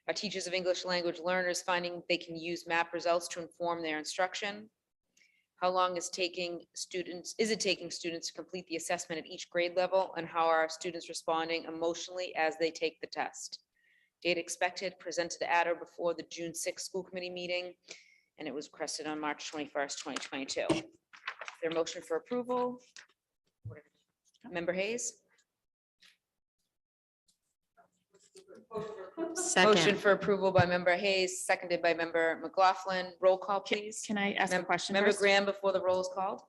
Are teachers of English language learners finding they can use map results to inform their instruction? How long is it taking students to complete the assessment at each grade level, and how are students responding emotionally as they take the test? Date expected, presented at or before the June 6th school committee meeting, and it was requested on March 21st, 2022. Is there a motion for approval? Member Hayes? Motion Second. for approval by Member Hayes, seconded by Member McLaughlin. Roll call, please. Can I ask a question Member first? Graham before the roll is called.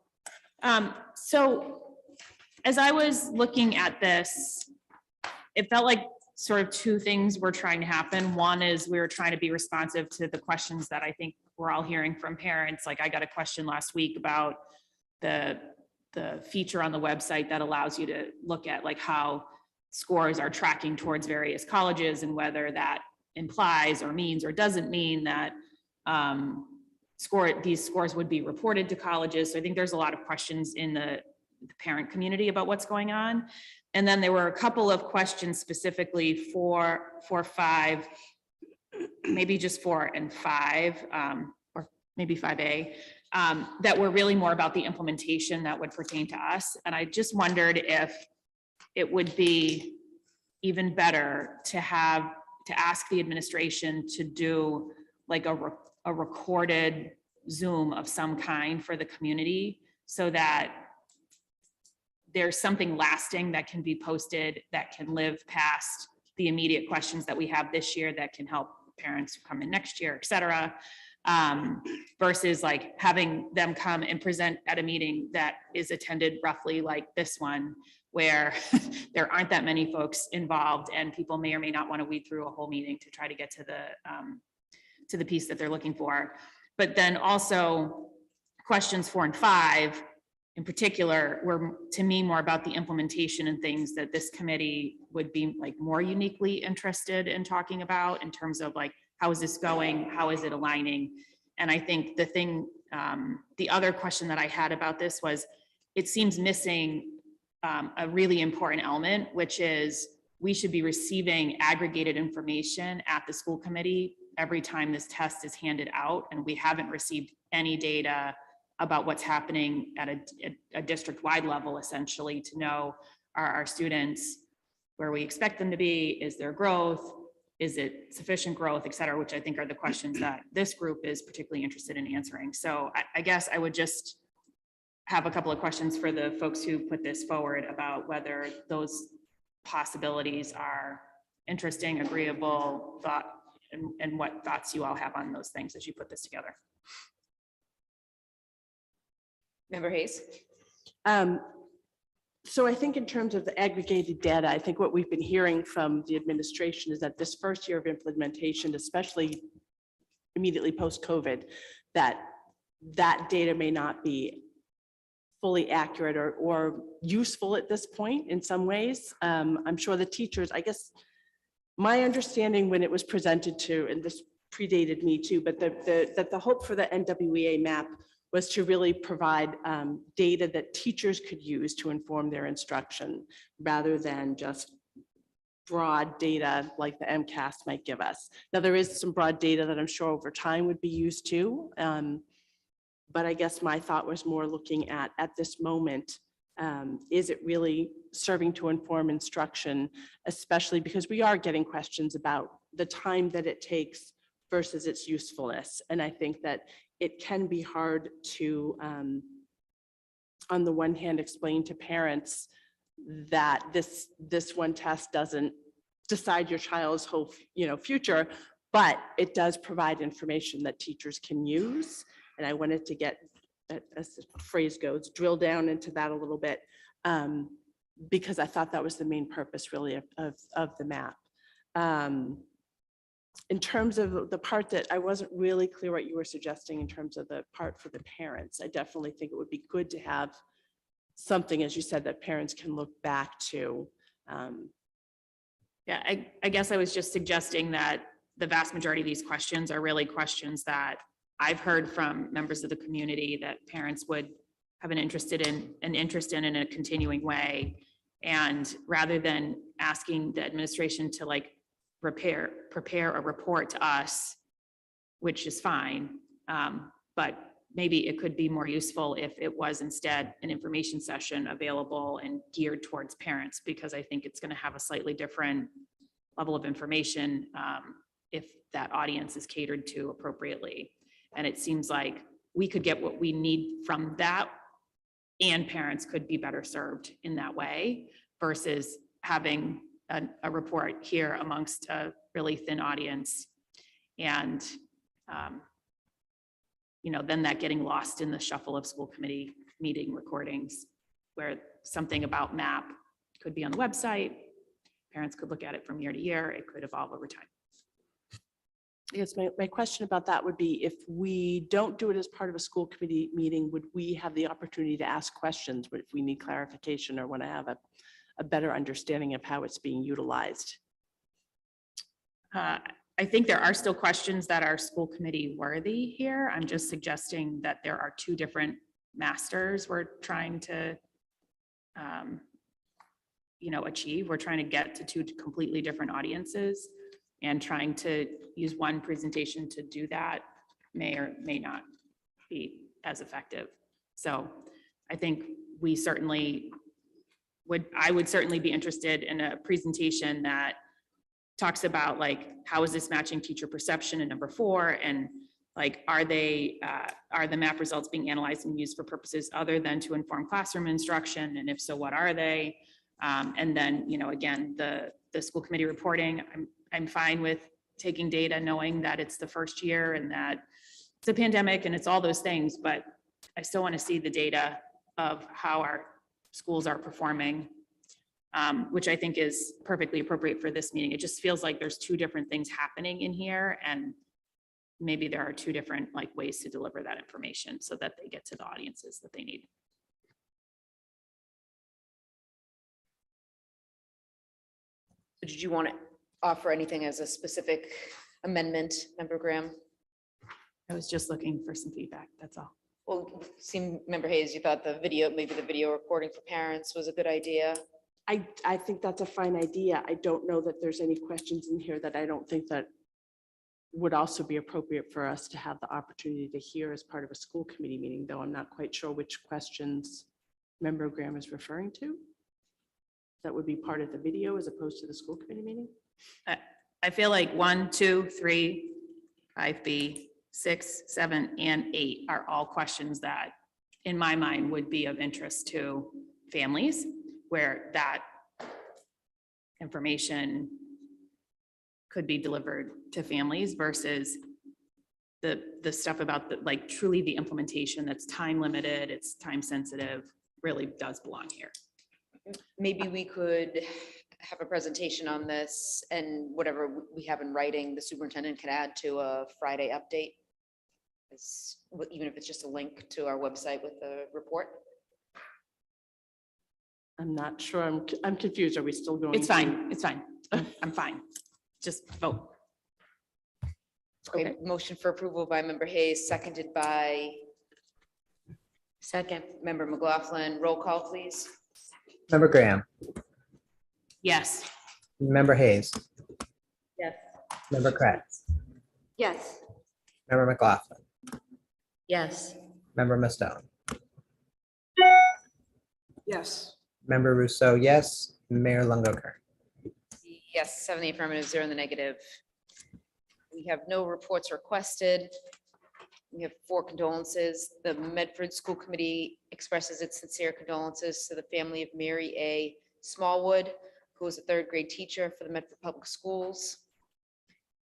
So as I was looking at this, it felt like sort of two things were trying to happen. One is we were trying to be responsive to the questions that I think we're all hearing from parents. Like I got a question last week about the feature on the website that allows you to look at like how scores are tracking towards various colleges and whether that implies or means or doesn't mean that these scores would be reported to colleges. So I think there's a lot of questions in the parent community about what's going on. And then there were a couple of questions specifically for 5, maybe just 4 and 5, or maybe 5A, that were really more about the implementation that would pertain to us. And I just wondered if it would be even better to ask the administration to do like a recorded Zoom of some kind for the community, so that there's something lasting that can be posted that can live past the immediate questions that we have this year that can help parents who come in next year, et cetera, versus like having them come and present at a meeting that is attended roughly like this one, where there aren't that many folks involved and people may or may not want to weed through a whole meeting to try to get to the piece that they're looking for. But then also questions 4 and 5 in particular were to me more about the implementation and things that this committee would be like more uniquely interested in talking about in terms of like, how is this going? How is it aligning? And I think the other question that I had about this was, it seems missing a really important element, which is we should be receiving aggregated information at the school committee every time this test is handed out. And we haven't received any data about what's happening at a district-wide level, essentially, to know, are our students where we expect them to be? Is there growth? Is it sufficient growth, et cetera, which I think are the questions that this group is particularly interested in answering. So I guess I would just have a couple of questions for the folks who put this forward about whether those possibilities are interesting, agreeable, and what thoughts you all have on those things as you put this together. Member Hayes? So I think in terms of the aggregated data, I think what we've been hearing from the administration is that this first year of implementation, especially immediately post-COVID, that data may not be fully accurate or useful at this point in some ways. I'm sure the teachers, I guess, my understanding when it was presented to, and this predated me too, but that the hope for the NWEA map was to really provide data that teachers could use to inform their instruction rather than just broad data like the MCAS might give us. Now, there is some broad data that I'm sure over time would be used too. But I guess my thought was more looking at this moment, is it really serving to inform instruction, especially because we are getting questions about the time that it takes versus its usefulness. And I think that it can be hard to, on the one hand, explain to parents that this one test doesn't decide your child's whole, future, but it does provide information that teachers can use. And I wanted to get, as the phrase goes, drill down into that a little bit, because I thought that was the main purpose really of the map. In terms of the part that I wasn't really clear what you were suggesting in terms of the part for the parents, I definitely think it would be good to have something, as you said, that parents can look back to. Yeah, I guess I was just suggesting that the vast majority of these questions are really questions that I've heard from members of the community that parents would have an interest in in a continuing way. And rather than asking the administration to like prepare a report to us, which is fine, but maybe it could be more useful if it was instead an information session available and geared towards parents, because I think it's going to have a slightly different level of information if that audience is catered to appropriately. And it seems like we could get what we need from that, and parents could be better served in that way versus having a report here amongst a really thin audience. And, then that getting lost in the shuffle of school committee meeting recordings where something about MAP could be on the website. Parents could look at it from year to year. It could evolve over time. I guess my question about that would be, if we don't do it as part of a school committee meeting, would we have the opportunity to ask questions if we need clarification or want to have a better understanding of how it's being utilized? I think there are still questions that are school committee worthy here. I'm just suggesting that there are two different masters we're trying to achieve. We're trying to get to two completely different audiences, and trying to use one presentation to do that may or may not be as effective. So I think I would certainly be interested in a presentation that talks about like, how is this matching teacher perception in number 4? And like, are the MAP results being analyzed and used for purposes other than to inform classroom instruction? And if so, what are they? And then, again, the school committee reporting, I'm fine with taking data, knowing that it's the first year and that it's a pandemic and it's all those things, but I still want to see the data of how our schools are performing, which I think is perfectly appropriate for this meeting. It just feels like there's two different things happening in here, and maybe there are two different ways to deliver that information so that they get to the audiences that they need. Did you want to offer anything as a specific amendment, Member Graham? I was just looking for some feedback, that's all. Well, Member Hayes, you thought maybe the video recording for parents was a good idea? I think that's a fine idea. I don't know that there's any questions in here that I don't think that would also be appropriate for us to have the opportunity to hear as part of a school committee meeting, though I'm not quite sure which questions Member Graham is referring to. That would be part of the video as opposed to the school committee meeting? I feel like 1, 2, 3, 5B, 6, 7, and 8 are all questions that, in my mind, would be of interest to families, where that information could be delivered to families versus the stuff about truly the implementation that's time limited, it's time sensitive, really does belong here. Maybe we could have a presentation on this, and whatever we have in writing, the superintendent can add to a Friday update. Even if it's just a link to our website with the report. I'm not sure. I'm confused. Are we still going? It's to- fine, it's fine. I'm fine. Just vote. Okay, motion for approval by member Hayes, seconded by Second. member McLaughlin. Roll call, please. Member Graham, Yes. member Hayes, Yes. member Kratz, Yes. member McLaughlin, Yes. member Mustone, Yes. member Rousseau, yes, Mayor Longo Kern. Yes, 7 in the affirmative, 0 in the negative. We have no reports requested. We have 4 condolences. The Medford School Committee expresses its sincere condolences to the family of Mary A. Smallwood, who was a 3rd grade teacher for the Medford Public Schools.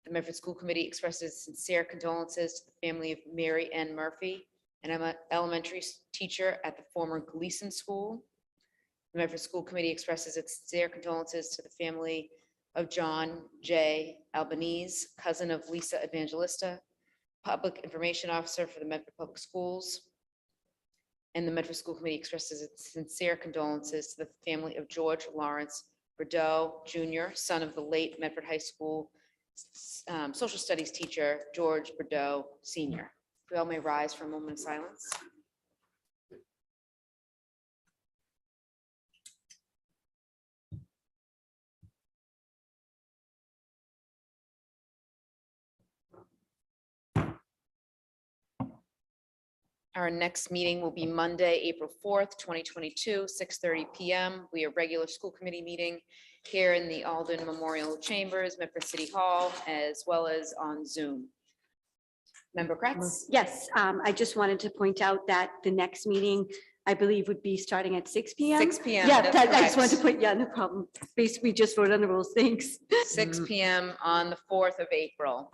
The Medford School Committee expresses sincere condolences to the family of Mary N. Murphy, an elementary teacher at the former Gleason School. The Medford School Committee expresses its sincere condolences to the family of John J. Albanese, cousin of Lisa Evangelista, Public Information Officer for the Medford Public Schools. And the Medford School Committee expresses its sincere condolences to the family of George Lawrence Bordeaux Jr., son of the late Medford High School social studies teacher, George Bordeaux Sr. We all may rise for a moment of silence. Our next meeting will be Monday, April 4th, 2022, 6:30 PM. We are regular school committee meeting here in the Alden Memorial Chambers, Medford City Hall, as well as on Zoom. Member Kratz? Yes, I just wanted to point out that the next meeting, I believe, would be starting at 6 PM. 6 PM, Yeah, that's I just wanted to correct. put, yeah, no problem. Basically, just voted on the rules. Thanks. 6 PM on the 4th of April.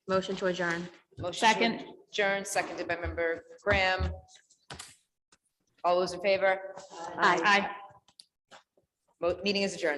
Motion to adjourn. Motion to Second. adjourn, seconded by member Graham. All those in favor? Aye. Aye. Meeting is adjourned.